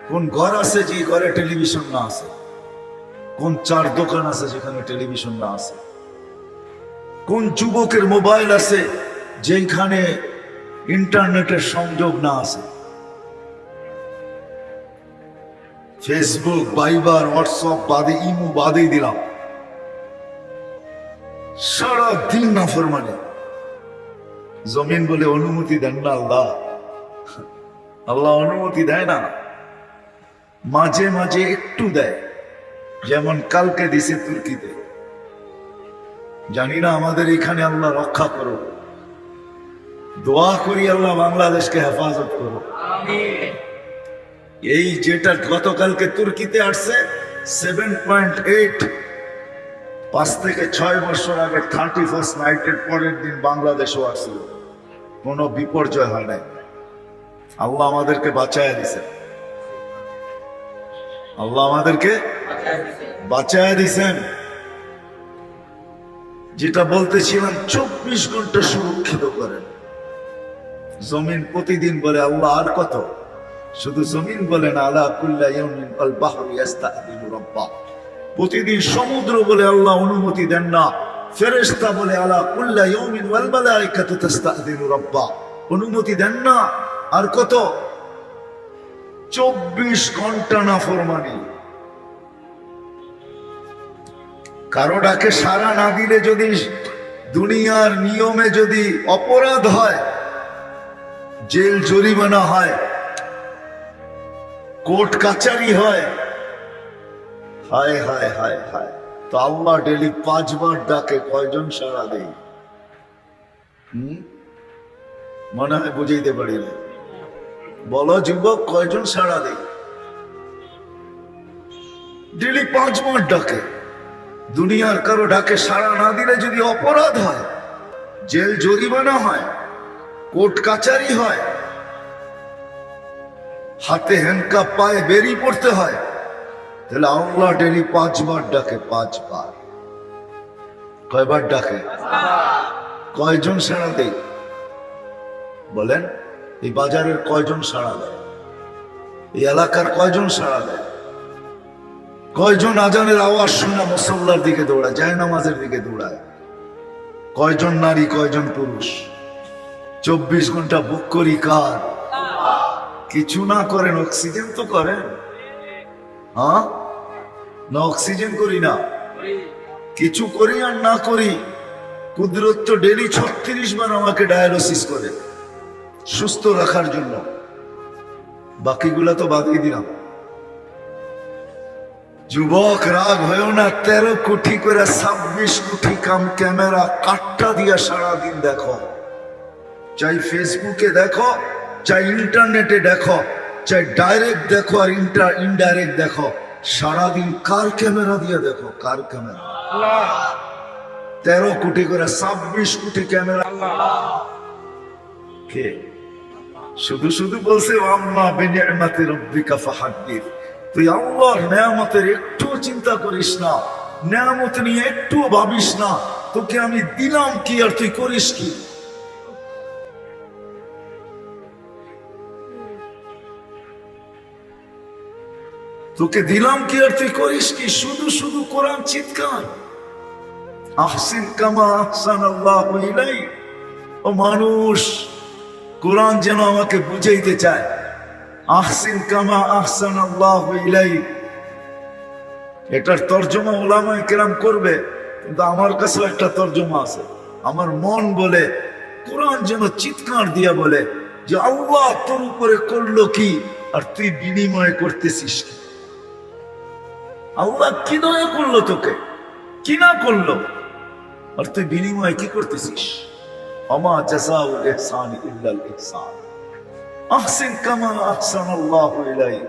কোন ঘর আছে যে ঘরে টেলিভিশন না আছে? কোন 4 দোকান আছে যেখানে টেলিভিশন না আছে? কোন যুবকের মোবাইল আছে যেখানে ইন্টারনেটের সংযোগ না আছে? ফেসবুক, ভাইবার, হোয়াটসঅ্যাপ বাদে, ইমো বাদেই দিলাম, সারা দিন নাফরমানি। জমিন বলে অনুমতি দেন না আল্লাহ। আল্লাহ অনুমতি দেয় না, মাঝে মাঝে একটু দেয়। যেমন কালকে দিছে তুর্কিতে। জানি না আমাদের এখানে আল্লাহ রক্ষা করো, দোয়া করি আল্লাহ বাংলাদেশকে হেফাজত করো। এই যেটা গতকালকে তুর্কিতে আসছে 7.8, 5 থেকে 6 বছর আগে 31st নাইটের পরের দিন বাংলাদেশও আসছিল, কোনো বিপর্যয় হয় নাই। আল্লাহ আমাদেরকে বাঁচায় দিছে। আল্লাহ আমাদেরকে বাঁচায় দিছেন। যেটা বলতেছিলাম 24 ঘন্টা সুরক্ষিত করেন। জমিন প্রতিদিন বলে আল্লাহ আর কত, শুধু জমিন বলে না, আলা কুল্লা ইয়াউমিন আল বাহরু ইস্তাযিনু রাব্বা, প্রতিদিন সমুদ্র বলে আল্লাহ অনুমতি দেন না। ফেরেশতা বলে আলা কুল্লা ইয়াউমিন ওয়াল মালায়েকাতু তাস্তাযিনু রাব্বা, অনুমতি দেন না। আর কত? 24 ঘন্টা নাফরমানি। কারো ডাকে সাড়া না দিলে যদি দুনিয়ার নিয়মে যদি অপরাধ হয়, জেল জরিমানা হয়, কোর্ট কাচারি হয়, হায় হায় হায় হায়, তো আল্লাহ ডেলি 5 বার ডাকে, কয়জন সাড়া দেয়? মনে হয় বুঝাইতে পারি না। বলো যুবক, কয়জন সাড়া দেয়? ডেলি 5 বার ডাকে। দুনিয়ার কারো ডাকে সাড়া না দিলে যদি অপরাধ হয়, জেল জরিমানা হয়, কোর্ট কাচারি হয়, হাতে হ্যান্ডকাপ, পায়ে বেরি পড়তে হয়, তাহলে আল্লাহ ডেলি 5 বার ডাকে। 5 বার। কয়বার ডাকে? কয়জন সাড়া দেয় বলেন? এই বাজারের কয়জন সাড়া দেয়? এই এলাকার কয়জন সাড়া দেয়? কয়জন আজানের আওয়াজ শুনে মুসল্লার দিকে দৌড়ায়, জায়নামাজের দিকে দৌড়ায়? কয়জন নারী, কয়জন পুরুষ? 24 ঘন্টা বুক করি কার? কিছু না করেন, অক্সিজেন তো করেন, হ্যাঁ না? অক্সিজেন করি না? কিছু করি আর না করি, কুদরত তো ডেলি 36 বার আমাকে ডায়ালিসিস করে সুস্থ রাখার জন্য। বাকিগুলা তো বাদই দিলাম। যুবক রাগ হয়েও না, 13 কোটি করে 26 কোটি ক্যামেরা কাটটা দিয়া সারাদিন দেখো। চাই ফেসবুকে দেখো, চাই ইন্টারনেটে দেখো, চাই ডাইরেক্ট দেখো আর ইনডাইরেক্ট দেখো, সারাদিন কার ক্যামেরা দিয়ে দেখো? কার ক্যামেরা? 13 কোটি করে 26 কোটি ক্যামেরা। কে? শুধু শুধু বলছে আম্মা বিনিআমাতি রাব্বিকা ফাহাদ্দিস। তুই আল্লাহর নেয়ামতের একটু চিন্তা করিস না, নেয়ামত নিয়ে একটু ভাবিস না, তোকে আমি দিলাম কি আর তুই করিস কি? তোকে দিলাম কি আর তুই করিস কি? শুধু শুধু কোরআন চিৎকার, আহসিন কামা আহসানাল্লাহু ইলাইক। ও মানুষ, কোরআন যেন আমাকে বুঝাইতে চায়, আহসিন কামা আহসানাল্লাহু ইলাইক। এটার তর্জমা উলামায়ে কেরাম করবে, কিন্তু আমার কাছে একটা তর্জমা আছে। আমার মন বলে কোরআন যেন চিৎকার দিয়া বলে যে আল্লাহ তোর উপরে করলো কি আর তুই বিনিময় করতেছিস কি? আল্লাহ কি দয়া করলো তোকে, কি না করলো, আর তুই বিনিময় কি করতেছিস? আমা জাযাউল ইহসান ইল্লাল ইহসান, আহসিন কামা আহসানাল্লাহু ইলাইক।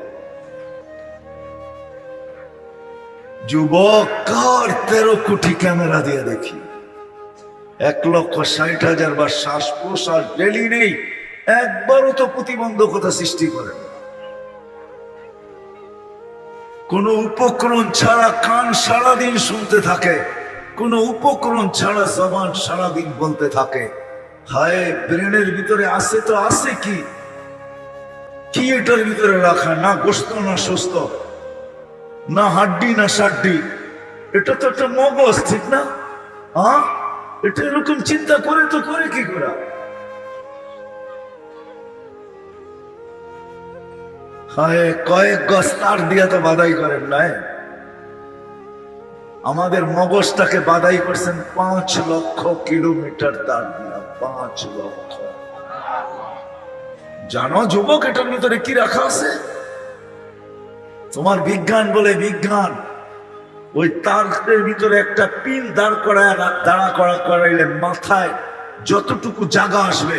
যুবক, কার 13 কোটি ক্যামেরা দিয়ে দেখি? 1,60,000 বার শ্বাস প্রশ্বাস ডেলি নেই, একবারও তো প্রতিবন্ধকতা সৃষ্টি করে না। কোন উপকরণ ছাড়া কান সারাদিন শুনতে থাকে, কোন উপকরণ ছাড়া জবান সারাদিন বলতে থাকে। হায়, ব্রেনের ভিতরে আছে তো আছে কি? কি এটার ভিতরে রাখা? না গোস্ত না সুস্থ, না হাড্ডি না সাড্ডি, এটা তো একটা মগজ, ঠিক না? হ্যাঁ, এটা এরকম চিন্তা করে তো করে কি করা? হায়, কয়েক গজ তার দিয়া তো বাদাই করেন নাই। আমাদের মগজটাকে বাদাই করছেন 5 লক্ষ কিলোমিটার তার দিয়া। 5 লক্ষ। জানো যুবক, এটার ভিতরে কি রাখা আছে? তোমার বিজ্ঞান বলে বিজ্ঞান, ওই তারের ভিতরে একটা পিন দাঁড়া করাইলে মাথায় যতটুকু জায়গা আসবে,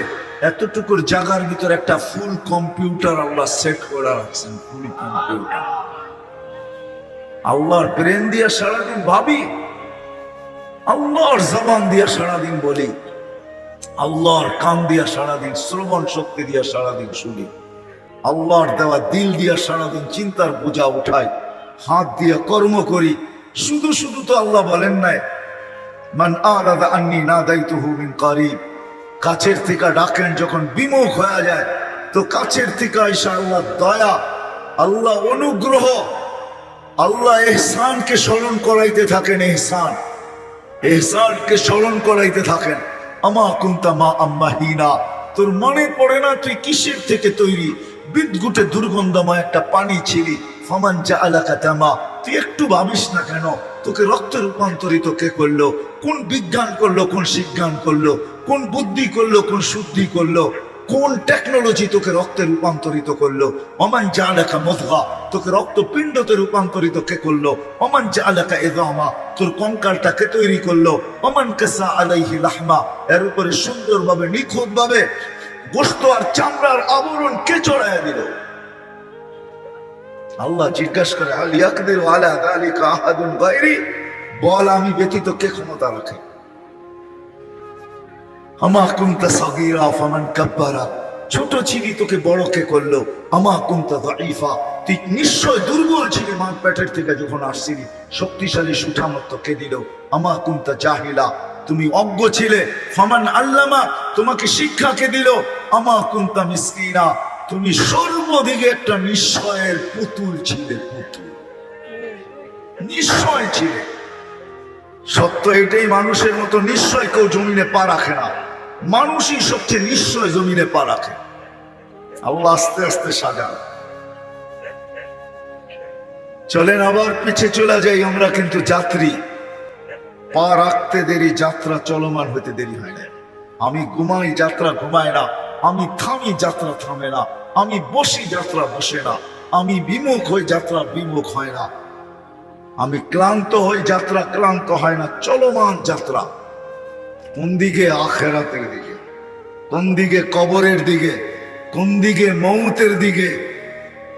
এতটুকুর জায়গার ভিতরে একটা ফুল কম্পিউটার আল্লাহ সেট করে রাখছেন। ফুল কম্পিউটার। আল্লাহর ব্রেন দিয়া সারাদিন ভাবি, আল্লাহর জবান দিয়া সারাদিন বলি, আল্লাহর কান দিয়া সারাদিন শ্রবণ শক্তি দিয়া সারাদিন শুনি, আল্লাহর দেওয়া দিল দিয়া সারাদিন চিন্তার বোঝা উঠাই, হাত দিয়ে কর্ম করি। শুধু শুধু তো আল্লাহ বলেন নাই মান আরাদা আন্নি নাদাইতুহু মিন কারিব, কাছের থেকে ডাকেন যখন বিমুখ হয়ে যায় তো কাছের থেকে আইসা আল্লাহ দয়া, আল্লাহ অনুগ্রহ, আল্লাহ ইহসানকে স্মরণ করাইতে থাকেন। ইহসানকে স্মরণ করাইতে থাকেন। আমা কুনতা মা আম্মাহিনা, তোর মনে পড়ে না তুই কিসের থেকে তৈরি? বিদ্যুটে দুর্গন্ধময় একটা পানি ছিলি। ফামান জাআলাকা তামা, তুই একটু ভাবিস না কেন তোকে রক্তে রূপান্তরিত কে করলো? কোন বিজ্ঞান করলো, কোন শিজ্ঞান করলো, কোন বুদ্ধি করলো, কোন শুদ্ধি করলো, কোন টেকনোলজি তোকে রক্তে রূপান্তরিত করলো? ওমান জাআলাকা মুদগা, তোকে রক্তপিণ্ডতে রূপান্তরিত কে করলো? ওমান জাআলাকা ইযামা, তোর কঙ্কালটাকে তৈরি করলো? ওমান কাসা আলাইহি লাহমা, এর উপরে সুন্দরভাবে নিখুঁতভাবে গোশত আর চামড়ার আবরণ কে চড়াইয়া দিল? আল্লাহ জিজ্ঞাসা করে হাল ইয়াকদিরু আলা যালিকা আহাদুন গায়রি, বল আমি ব্যতীত কে ক্ষমতা রাখে? আমা কুনতা সাগীরা ফামান কাব্বারা, ছোট ছিলি তোকে বড় কে করলো? আমা কুনতা যায়ীফা, তুই নিশ্চয় দুর্বল ছিলি মার পেটের থেকে যখন আসছিলি, শক্তিশালী সুঠামত্ব কে দিল? আমা কুনতা জাহিলা, তুমি অজ্ঞ ছিলে, ফামান আল্লামা, তোমাকে শিক্ষা কে দিল? আমা কুনতা মিসকিনা, তুমি সর্বদিকে একটা নিশ্চয়ের পুতুল ছিলে, পুতুল নিশ্চয় ছিলে। সত্য এটাই, মানুষের মতো নিশ্চয় কেউ জমিনে পা রাখে না, মানুষই সবচেয়ে নিশ্চয় জমিনে পা রাখে। আল্লাহ আস্তে আস্তে সাজান। চলেন আবার পিছে চলে যাই, আমরা কিন্তু যাত্রী, পা রাখতে দেরি, যাত্রা চলমান হইতে দেরি হয় না। আমি ঘুমাই, যাত্রা ঘুমায় না। আমি থামি, যাত্রা থামে না। আমি বসি, যাত্রা বসে না। আমি বিমুখ হই, যাত্রা বিমুখ হয় না। আমি ক্লান্ত হই, যাত্রা ক্লান্ত হয় না। চলমান যাত্রা। কোন দিকে? আখিরাতের দিকে। কোন দিকে? কবরের দিকে। কোন দিকে? মৌতের দিকে।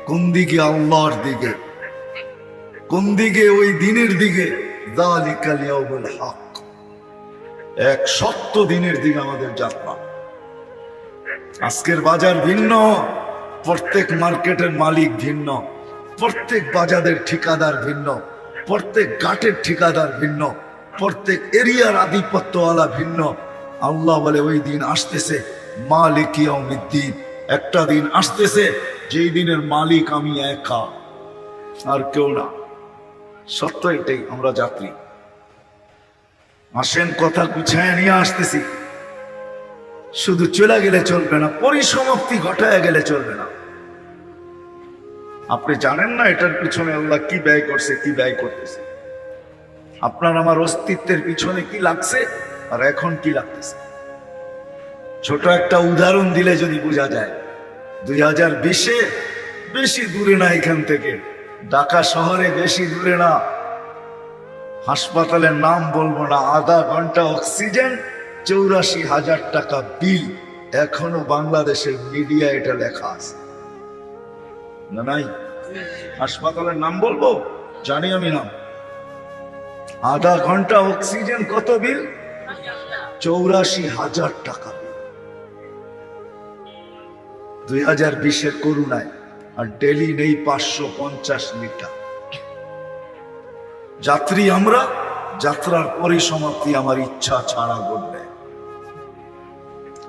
কোন দিকে? আল্লাহর দিকে। কোন দিকে? ওই দিনের দিকে। যালিকাল ইয়াউমুল হক, এক সত্য দিনের দিকে আমাদের যাত্রা। আজকের বাজার ভিন্ন, প্রত্যেক মার্কেটের মালিক ভিন্ন, প্রত্যেক বাজারের ঠিকাদার ভিন্ন, প্রত্যেক ঘাটের ঠিকাদার ভিন্ন, প্রত্যেক এরিয়ার আধিপত্যওয়ালা ভিন্ন। আল্লাহ বলে ওই দিন আসতেছে মালিক ইয়াউমিদ্দিন, একটা দিন আসতেছে যেই দিনের মালিক আমি একা, আর কেউ না। সত্য এটাই, আমরা যাত্রী। আসেন কথা গুছায় নিয়ে আসতেছি। শুধু চলে গেলে চলবে না, পরিসমাপ্তি ঘটায় গেলে চলবে না। আপনি জানেন না এটার পিছনে আল্লাহ কি ব্যয় করছে, কি ব্যয় করতেছে। আপনার আমার অস্তিত্বের পিছনে কি লাগছে আর এখন কি লাগতেছে। ছোট একটা উদাহরণ দিলে যদি বোঝা যায়, 2020-এ, বেশি দূরে না এখান থেকে, ঢাকা শহরে বেশি দূরে না, হাসপাতালের নাম বলবো না, আধা ঘন্টা অক্সিজেন, 84,000 টাকা বিল। এখনো বাংলাদেশের মিডিয়া এটা লেখা আছে না? নাই? হাসপাতালের নাম বলবো? জানি আমি নাম। আধা ঘন্টা অক্সিজেন কত বিল? 84,000 টাকা বিল। 2020-এর করুণায়। আর ডেলি নেই 550 লিটার। যাত্রী আমরা, যাত্রার পরিসমাপ্তি আমার ইচ্ছা ছাড়া ঘটবে।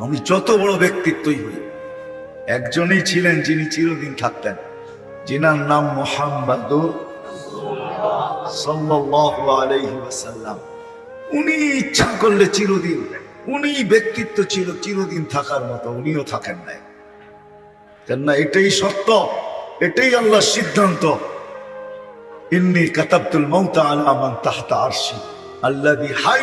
আমি যত বড় ব্যক্তিত্বই হই, একজনই ছিলেন যিনি চিরদিন থাকতেন, যিনার নাম মুহাম্মাদুর সাল্লাল্লাহু আলাইহি ওয়াসাল্লাম। উনি ইচ্ছা করলে চিরদিন, উনি ব্যক্তিত্ব ছিল চিরদিন থাকার মতো, উনিও থাকেন নাই। কেননা এটাই সত্য, এটাই আল্লাহর সিদ্ধান্ত। ইন্নী কাতাবতুল মাউতা আলা মান তাহতা আরশি আল্লাযী হাই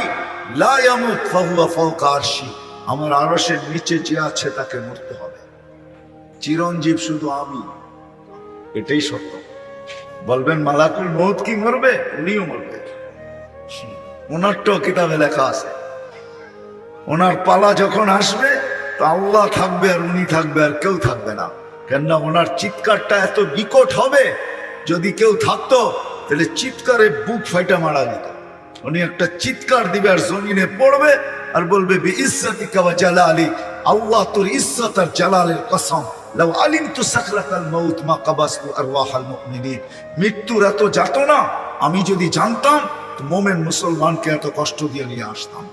লা ইয়ামুত ফাহুয়া ফাওকা আরশি। আমার আরশের নিচে যে আছে তাকে মরতে হবে। চিরঞ্জীব শুধু আমি, এটাই সত্য। বলবেন মালাকুল মউত কি মরবে? উনিও মরবে। ওনারটাও কিতাবে লেখা আছে। ওনার পালা যখন আসবে তো আল্লাহ থাকবে আর উনি থাকবে, আর কেউ থাকবে না। কেননা ওনার চিৎকারটা এত বিকট হবে, যদি কেউ থাকতো তাহলে চিৎকারে বুক ফাইটা মারা যেত। উনি একটা চিৎকার দিবে আর জমিনে পড়বে আর বলবে বিইজ্জাতিকা ওয়া জালালি, আল্লাহ তোর ইজ্জত আর জালালের কসম, লাউ আলিমতু সাকরাতাল মাউত মা কাবাসতু আরওয়াহাল মুমিনিন, মৃত্যুর এত যাতনা আমি যদি জানতাম তো মোমেন মুসলমানকে এত কষ্ট দিয়ে নিয়ে আসতাম।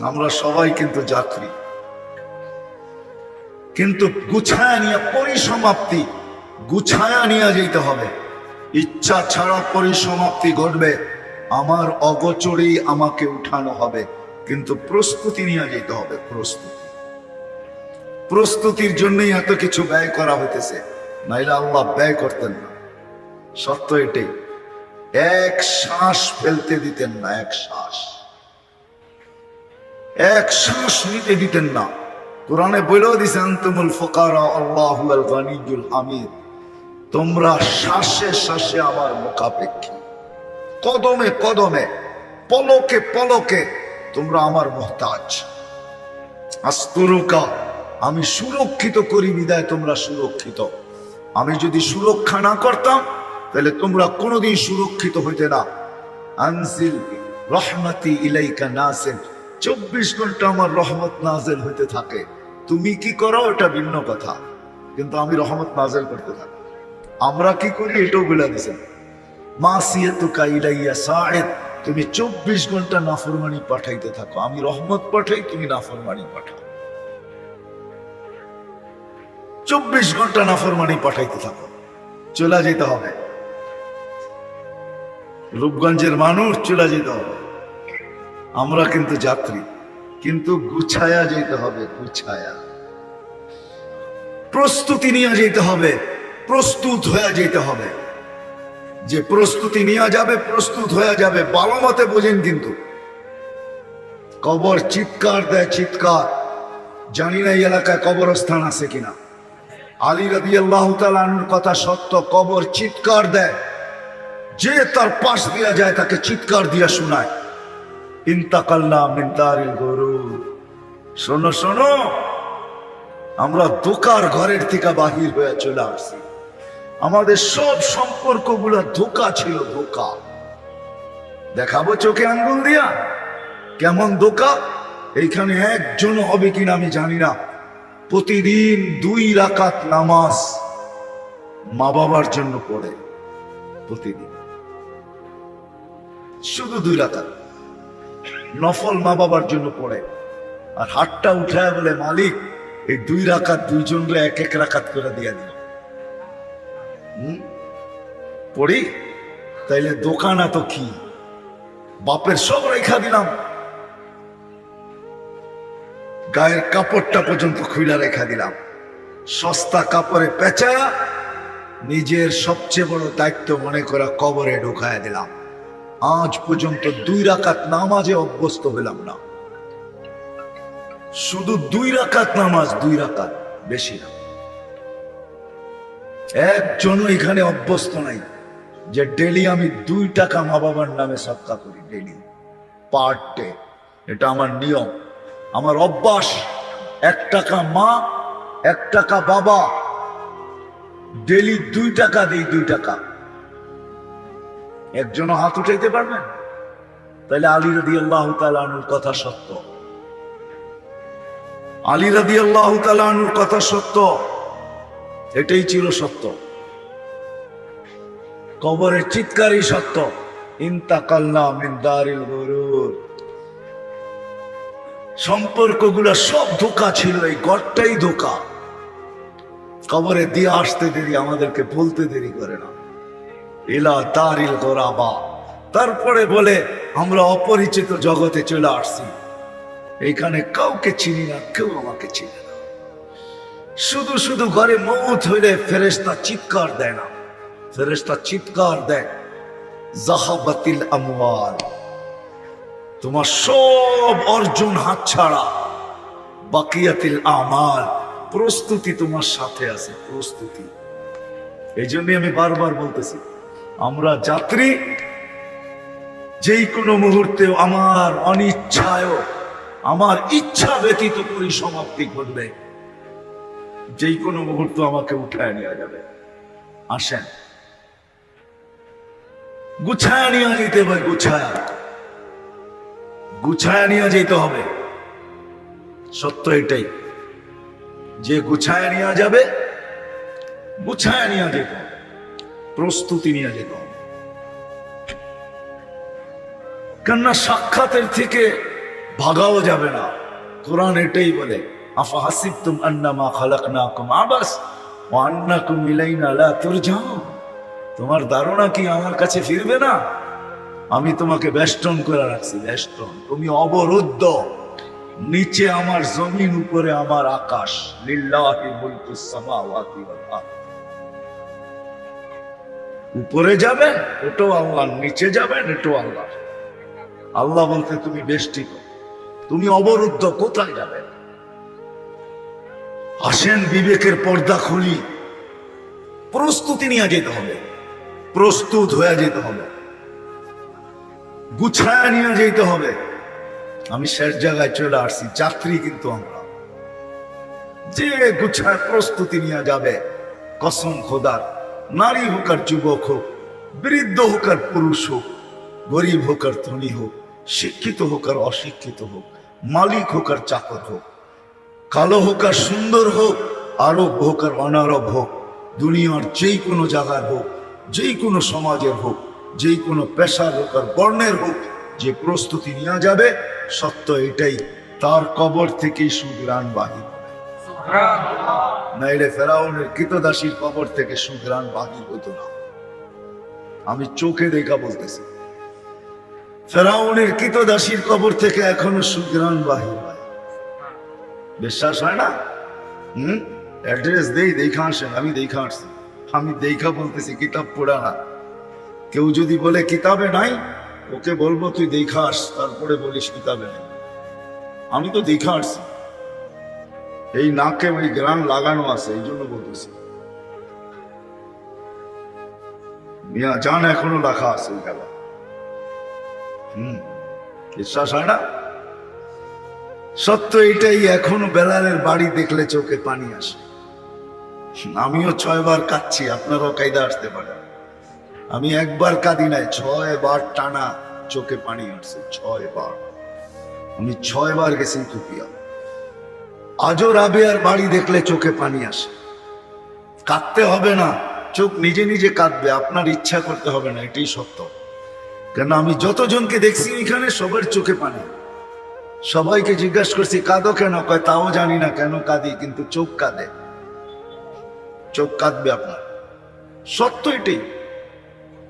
আমরা সবাই কিন্তু যাত্রী, কিন্তু গুছায়া নিয়ে পরিসমাপ্তি, গুছায়া নিয়ে যেতে হবে। ইচ্ছা ছাড়া পরিসমাপ্তি ঘটবে, আমার অগোচরেই আমাকে উঠানো হবে, কিন্তু প্রস্তুতি নিয়ে যেতে হবে। প্রস্তুতির জন্যই এত কিছু ব্যয় করা হইতেছে, নাইলে আল্লাহ ব্যয় করতেন না। সত্য এটাই, এক শ্বাস ফেলতে দিতেন না, এক শ্বাস নিতে দিতেন না। কোরআনে বলেও দিছে আনতুমুল ফুকারা আল্লাহুল গনিয়্যুল হামিদ, তোমরা শ্বাসে শ্বাসে আমার মুখাপেক্ষী, কদমে কদমে, পলকে পলকে তোমরা আমার মুহতাজ। আস্তুরুকা, আমি সুরক্ষিত করি বিদায় তোমরা সুরক্ষিত। আমি যদি সুরক্ষা না করতাম তাহলে তোমরা কোনোদিন সুরক্ষিত হইতে না। আনজিল রহমতি ইলাইকা নাসিল, 24 ঘন্টা আমার রহমত নাজেল হইতে থাকে। তুমি কি করো এটা ভিন্ন কথা, কিন্তু আমি রহমত নাজেল করতে থাকি। আমরা কি করি এটাও বলে দিয়েছেন, মাসিয়াতুকা ইলাইয়া সাইদ, তুমি 24 ঘন্টা নাফরমানি পাঠাইতে থাকো, আমি রহমত পাঠাই, তুমি নাফরমানি পাঠাও। 24 ঘন্টা নাফরমানি পাঠাইতে থাকো, চলে যেতে হবে। রূপগঞ্জের মানুষ চলে যেতে হবে, আমরা কিন্তু যাত্রী, কিন্তু গুছায়া যেতে হবে, গুছায়া প্রস্তুতি নিয়ে যেতে হবে, প্রস্তুত হয়ে যেতে হবে। যে প্রস্তুতি নিয়ে যাবে, প্রস্তুত হয়ে যাবে, ভালো মতে বোঝেন। কিন্তু কবর চিৎকার দেয়, চিৎকার। জানি না এই এলাকায় কবরস্থান আছে কিনা। আলী রাদিয়াল্লাহু তাআলা আনহুর কথা সত্য, কবর চিৎকার দেয়, যে তার পাশ দিয়া যায় তাকে চিৎকার দিয়া শোনায়, ইন্তাকালনা মিন দারিল গুরুর। শোনো শোনো, আমরা ধোকার ঘরের থেকে বাহির হয়ে চলে আসছি। আমাদের সব সম্পর্কগুলো ধোকা ছিল, ধোকা। দেখাবো চোখে আঙ্গুল দিয়া কেমন ধোকা। এইখানে একজন হবে কিনা আমি জানি না, প্রতিদিন 2 রাকাত নামাজ মা বাবার জন্য পড়ে, প্রতিদিন শুধু 2 রাকাত নফল মা বাবার জন্য পড়ে। আর হাতটা উঠায় বলে, মালিক এই 2 রাকাত দুইজনরে 1 রাকাত করে দিয়া দিল। পড়ি তাইলে দোকান তো কি, বাপের সব রেখা দিলাম, গায়ের কাপড়টা পর্যন্ত খুইলা রেখা দিলাম, সস্তা কাপড়ে পেঁচায়া নিজের সবচেয়ে বড় দায়িত্ব মনে করা কবরে ঢুকায় দিলাম। আজ পর্যন্ত 2 রাকাত নামাজে অভ্যস্ত হইলাম না। শুধু 2 রাকাত নামাজ, 2 রাকাত, বেশি না। একজন এখানে অভ্যস্ত নাই যে ডেলি আমি 2 টাকা মা বাবার নামে সদকা করি, ডেলি, পার ডে। এটা আমার নিয়ম, আমার অভ্যাস। 1 টাকা মা, 1 টাকা বাবা, ডেলি 2 টাকা দিই, 2 টাকা। একজনও হাত উঠাইতে পারবেন? তাহলে আলী রাদিয়াল্লাহু তাআলা আনহুর কথা সত্য, আলী রাদিয়াল্লাহু তাআলা আনহুর কথা সত্য, এটাই ছিল সত্য। কবরের চিৎকারই সত্য, ইন্তাকালনা মিন দারিল গুরুর। সম্পর্কগুলো সব ধোঁকা ছিল, এই ঘরটাই ধোঁকা। কবরে দিয়ে আসতে দেরি, আমাদেরকে বলতে দেরি করে না, ইলা দারিল গোরাবা। তারপরে বলে আমরা অপরিচিত জগতে চলে আসছি, এইখানে কাউকে চিনি না, কেউ আমাকে চিনে না। শুধু শুধু ঘরে মউত হইলে ফেরেশতা চিৎকার দেয় না, ফেরেশতা চিৎকার দেয়, যাহাবাতিল আমওয়াল, তোমার সব অর্জন হাতছাড়া, বাকিয়াতিল আমাল, প্রস্তুতি তোমার সাথে আছে, প্রস্তুতি। এই জন্যই আমি বারবার বলতেছি, আমরা যাত্রী। যেই কোনো মুহূর্তে আমার অনিচ্ছায়, আমার ইচ্ছা ব্যতীত পরিসমাপ্তি ঘটবে, যেই কোনো মুহূর্তে আমাকে উঠায় নেওয়া যাবে। আসেন, গুছায় নিয়ে যেতে হবে, গুছায় নিয়ে যেতে হবে। সত্য এটাই। যে গুছায় নিয়ে যাবে, গুছায় নিয়ে যেত, প্রস্তুতি নিয়ে যেত। কেননা সাক্ষাতের থেকে ভাগাও যাবে না। কোরআন এটাই বলে, আফা হাসিবতুম আন্নামা খালাকনাকুম আবাস ওয়া আন্নাকুম ইলাইনা লা তুরজাউন। তোমার ধারণা কি আমার কাছে ফিরবে না? আমি তোমাকে বেষ্টন করে রাখছি, বেষ্টন। তুমি অবরুদ্ধ, নিচে আমার জমিন, উপরে আমার আকাশ। লিল্লাহি মুলকুস সামাওয়াতি ওয়াল আরদ। উপরে যাবেন এটাও আল্লাহ, নিচে যাবেন এটাও আল্লাহ। আল্লাহ বলতে তুমি বেষ্টিত, তুমি অবরুদ্ধ, কোথায় যাবেন? আসেন বিবেকের পর্দা খুলি, প্রস্তুতি নিয়ে যেতে হবে, প্রস্তুত হয়ে যেতে হবে, গুছায় নিয়ে যেতে হবে। আমি শেষ জায়গায় চলে আসছি, যাত্রী কিন্তু আমরা। যে গুছায় প্রস্তুতি নিয়ে যাবে, কসম খোদার, নারী হোক আর যুবক হোক, বৃদ্ধ হোক আর পুরুষ হোক, গরিব হোক আর ধনী হোক, শিক্ষিত হোক আর অশিক্ষিত হোক, মালিক হোক আর চাকর হোক, কালো হোক আর সুন্দর হোক, আরব হোক আর অনারব হোক, দুনিয়ার যেই কোনো জায়গার হোক, যেই কোনো সমাজের হোক, যেই কোনো পেশার হোক আর বর্ণের হোক, যে প্রস্তুতি নিয়ে যাবে, সত্য এটাই, তার কবর থেকেই সুঘ্রাণ বাহির হবে। নাইলে ফেরাউনের কৃতদাসীর কবর থেকে সুঘ্রাণ বাহির হতো না। আমি চোখে দেখা বলতেছি, ফেরাউনের কৃতদাসীর কবর থেকে এখনো সুঘ্রাণ বাহির হয়। বিশ্বাস হয় না? অ্যাড্রেস দেই, দেখা আসেন। আমি দেখা আসছি, আমি দেখা বলতেছি, কিতাব পড়া না। কেউ যদি বলে কিতাবে নাই, ওকে বলবো তুই দেখা আস, তারপরে বলিস কিতাবে নেই। আমি তো দেখা আসছি, এই নাকে ওই গ্রাম লাগানো আছে, এই জন্য বলতেছি। মিয়া জান এখনো লেখা আছে ওই গেলা। বিশ্বাস হয় না? সত্য এটাই, এখনো বেলালের বাড়ি দেখলে চোখে পানি আসে। আমিও 6 বার কাঁদছি, আপনারাও কায়দা আসতে পারে। আমি একবার কাঁদি নাই, 6 বার টানা চোখে পানি আসছে, 6 বার। আমি 6 বার গেছি ইথিওপিয়া। আজও রাবেয়ার বাড়ি দেখলে চোখে পানি আসে। কাঁদতে হবে না, চোখ নিজে নিজে কাঁদবে, আপনার ইচ্ছা করতে হবে না, এটাই সত্য। কেন আমি যতজনকে দেখছি এখানে সবার চোখে পানি। সবাইকে জিজ্ঞাসা করছি কাঁদো কেন, কয় তাও জানি না কেন কাঁদি, কিন্তু চোখ কাঁদে। চোখ কাঁদবে আপনার, সত্য এটাই,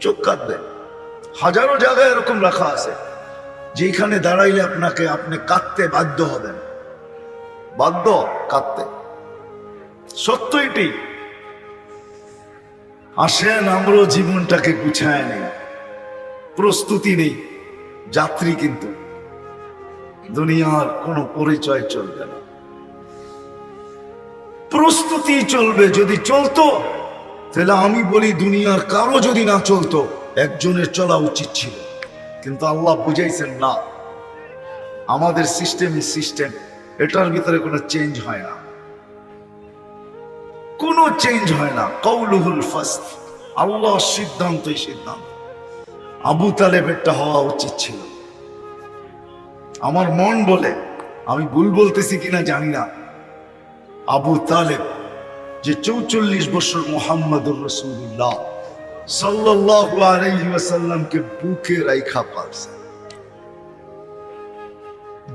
চোখ কাঁদবে। হাজারো জায়গায় এরকম রাখা আছে যেখানে দাঁড়াইলে আপনি কাঁদতে বাধ্য হবেন, বাধ্য কাঁদতে। সত্য এটাই। আসেন আমরাও জীবনটাকে গুছায় নেই, প্রস্তুতি নেই। যাত্রী কিন্তু, দুনিয়ার কোনো পরিচয় চলবে না, প্রস্তুতি চলবে। যদি চলতো তাহলে আমি বলি দুনিয়ার কারো যদি না চলতো, একজনের চলা উচিত ছিল। কিন্তু আল্লাহ বুঝাইছেন না, আমাদের সিস্টেম, এটার ভিতরে কোনো চেঞ্জ হয় না, কোনো চেঞ্জ হয় না। কওলুহুল ফাসল, আল্লাহর সিদ্ধান্তই সিদ্ধান্ত। আবু তালেবেরটা হওয়া উচিত ছিল। আমার মন বলে, আমি ভুল বলতেছি কিনা জানি না, আবু তালেব যে 44 বছর মুহাম্মদুর রাসূলুল্লাহ সাল্লাল্লাহু আলাইহি ওয়াসাল্লামকে বুকে রাইখা পালছে,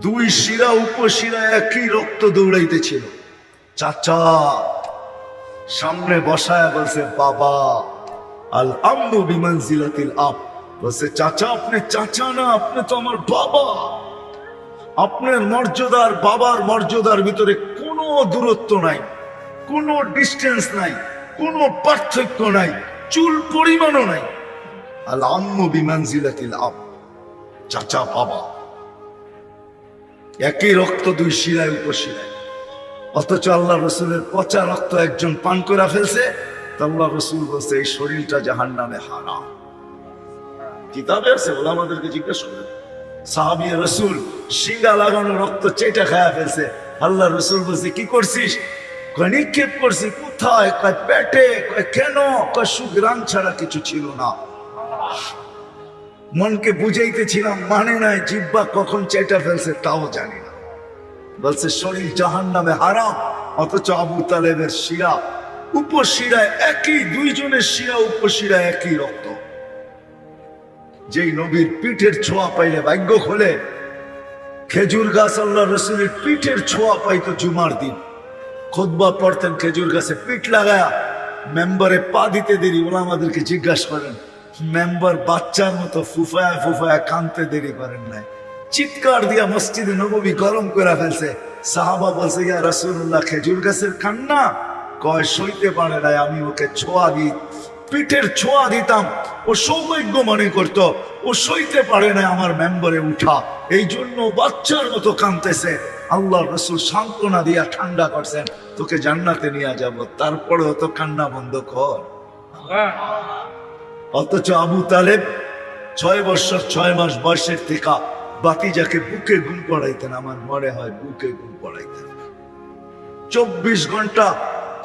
2 শিরা উপশিরা একই রক্ত দৌড়াইতেছিল। চাচা সামনে বসায় বলছে, বাবা, আল আম্মু বিমানজিলাতিল আব। বলছে, চাচা আপনি চাচা না, আপনি তো আমার বাবা। আপনার মর্যাদার বাবার মর্যাদার ভিতরে কোনো দূরত্ব নাই, কোনো ডিস্টেন্স নাই, কোনো পার্থক্য নাই, চুল পরিমাণও নাই। আল আম্মু বিমানজিলাতিল আব, চাচা বাবা, একই রক্ত 2 শিরায় উপশিরায়। অথচ আল্লাহ রসুলের পচা রক্ত একজন পান করে ফেলছে, আল্লাহ রসুল বলছে এই শরীরটা জাহান্নামে হারাম। কিতাবে আছে, ওলামাদেরকে জিজ্ঞেস করে। সাহাবী রসুল শিঙ্গা লাগানো রক্ত চেটা খায়া ফেলছে, আল্লাহ রসুল বলছে কি করছিস? নিক্ষেপ করছি। কোথায়? পেটে। কেন? সুগ্রাম ছাড়া কিছু ছিল না। মনকে বুঝাইতেছিলাম, মানে নাই। জিহ্বা কখন চেটা ফেলছে তাও জানি না। বলছে শরীর জাহান্নামে হারাম। অথচ আবু তালেবের শিরা উপশিরায় একই, দুইজনের শিরা উপশিরায় একই রক্ত। যেই নবীর পিঠের ছোঁয়া পাইলে ভাগ্য খোলে, খেজুর গাছ আল্লাহ রসুলের পিঠের ছোঁয়া পাইতো জুমার দিন। খুতবা পড়তেন খেজুর গাছে পিঠ লাগায়া, মেম্বারে পা দিতে দেরি। ওরা আমাদেরকে জিজ্ঞাসা করেন, মেম্বার বাচ্চার মতো ফুফায়া ফুফায়া কানতে দেরি করেন নাই, চিৎকার দিয়া মসজিদে নববী গরম করে ফেলছে। সাহাবা বলছে, ইয়া রাসূলুল্লাহ, খেজুর গাছের কান্না? কয় সইতে পারে নাই, আমি ওকে ছোঁয়া দিই, পিঠের ছোঁয়া দিতাম, ও সৌভাগ্য মনে করত, ও সইতে পারে না আমার মেম্বারে উঠা, এই জন্য বাচ্চার মতো কাঁদতেছে। আল্লাহ রসুল সান্ত্বনা দিয়া ঠান্ডা করছেন, তোকে জান্নাতে নিয়ে যাব, তারপরেও তো কান্না বন্ধ কর। অথচ আবু তালেব 6 বছর 6 মাস বয়সের থেকে বাতিজাকে বুকে ঘুম পড়াইতেন, আমার মনে হয় বুকে ঘুম পড়াইতেন। 24 ঘন্টা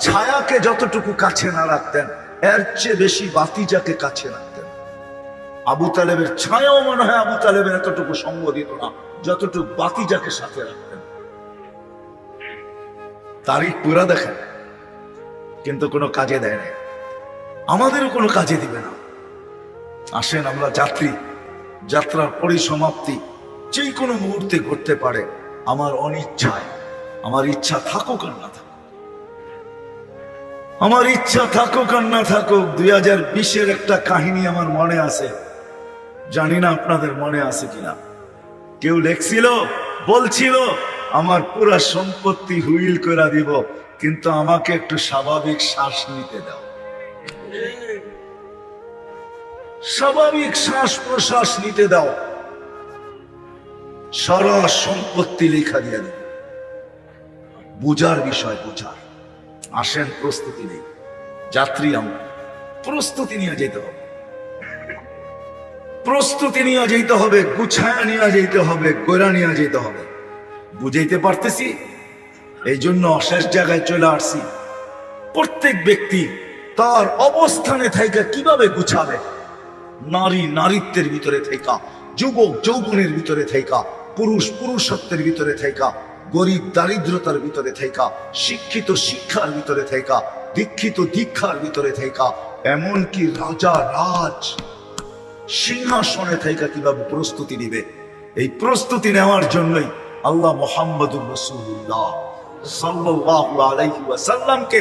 ছায়াকে যতটুকু কাছে না রাখতেন, এর চেয়ে বেশি বাতিজাকে কাছে রাখতেন। আবু তালেবের ছায়াও মনে হয় আবু তালেবের এতটুকু সঙ্গ দিত না, যতটুকু বাতিজাকে সাথে রাখতেন। তারিখ পুরা দেখেন, কিন্তু কোনো কাজে দেয় না, আমাদেরও কোনো কাজে দিবে না। আসেন আমরা যাত্রী, যাত্রার পরিসমাপ্তি যে কোনো মুহূর্তে ঘটতে পারে। আমার অনিচ্ছায়, আমার ইচ্ছা থাকুক আর না থাকুক, আমার ইচ্ছা থাকুক আর না থাকুক। 2020-এর একটা কাহিনী আমার মনে আছে, জানি না আপনাদের মনে আছে কিনা। কেউ লেখছিল, বলছিল আমার পুরা সম্পত্তি হুইল করে দিব, কিন্তু আমাকে একটু স্বাভাবিক শ্বাস নিতে দাও, স্বাভাবিক শ্বাস প্রশ্বাস নিতে দাও, সারা সম্পত্তি লেখা দিয়ে দেব। বুঝার বিষয়, বুঝার। আসেন, প্রস্তুতি নেই, যাত্রী আমরা, প্রস্তুতি নিয়ে যেতে হবে, প্রস্তুতি নিয়ে যেতে হবে, গুছায়া নিয়ে যেতে হবে, গোড়া নিয়ে যেতে হবে। বুঝাইতে পারতেছি, এই জন্য অশেষ জায়গায় চলে আসছি। প্রত্যেক ব্যক্তি তার অবস্থানে থাইকা কিভাবে গুছাবে, নারী নারীত্বের ভিতরে থাইকা, যুবক যৌবনের ভিতরে থাইকা, পুরুষ পুরুষত্বের ভিতরে থাইকা, গরিব দারিদ্রতার ভিতরে থাইকা, শিক্ষিত শিক্ষার ভিতরে থাইকা, দীক্ষিত দীক্ষার ভিতরে থাইকা, এমনকি রাজা রাজ সিংহাসনে থাইকা কিভাবে প্রস্তুতি নিবে। এই প্রস্তুতি নেওয়ার জন্যই আল্লাহ মুহাম্মদুর রাসূলুল্লাহ সাল্লাল্লাহু আলাইহি ওয়াসাল্লামকে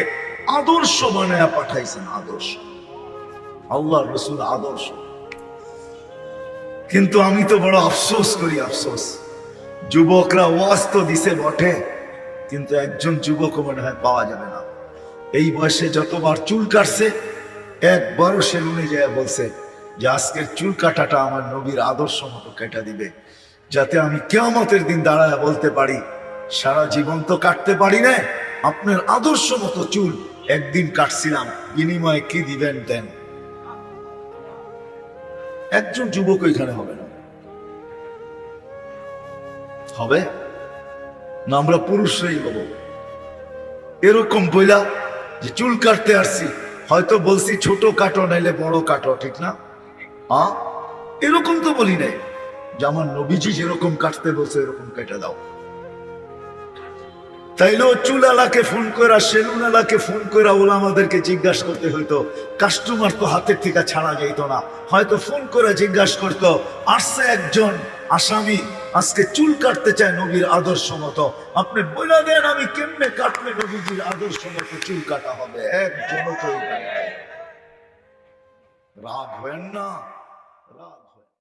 আদর্শ বানায়া পাঠাইছেন। আদর্শ, আল্লাহর রাসূল আদর্শ। কিন্তু আমি তো বড় আফসোস করি, আফসোস, যুবকরা ওয়াজ তো দিছে বটে, কিন্তু একজন যুবকও মনে হয় পাওয়া যাবে না। এই বয়সে যতবার চুল কাটছে, একবারও সেলুনে যায় বলছে যে আজকের চুল কাটাটা আমার নবীর আদর্শ মতো কেটে দিবে, যাতে আমি কিয়ামতের দিন দাঁড়ায় বলতে পারি সারা জীবন তো কাটতে পারি না, আপনার আদর্শ মতো চুল একদিন কাটছিলাম, বিনিময়ে কি দিবেন দেন। একজন যুবক এখানে হবে না, হবে না আমরা পুরুষরাই হব। এরকম বইলা যে চুল কাটতে আসছি, হয়তো বলছি ছোট কাটো নাইলে বড় কাটো, ঠিক না? এরকম তো বলি নাই যে আমার নবীজি যেরকম কাটতে বলছে এরকম কেটে দাও। তাইলেও চুলালাকে ফোন করা, সেলুনালাকে ফোন করা ওলামাদেরকে জিজ্ঞাসা করতে হইতো, কাস্টমার তো হাতের থেকে ছাড়া যাইতো না, হয়তো ফোন করে জিজ্ঞাসা করতো, আসছে একজন আসামি আজকে চুল কাটতে চায় নবীর আদর্শ মতো, আপনি বলে দেন আমি কেমনে কাটলে নবীজির আদর্শ মতো চুল কাটা হবে। একজনও তো রাগ হবেন না, রাগ হয়।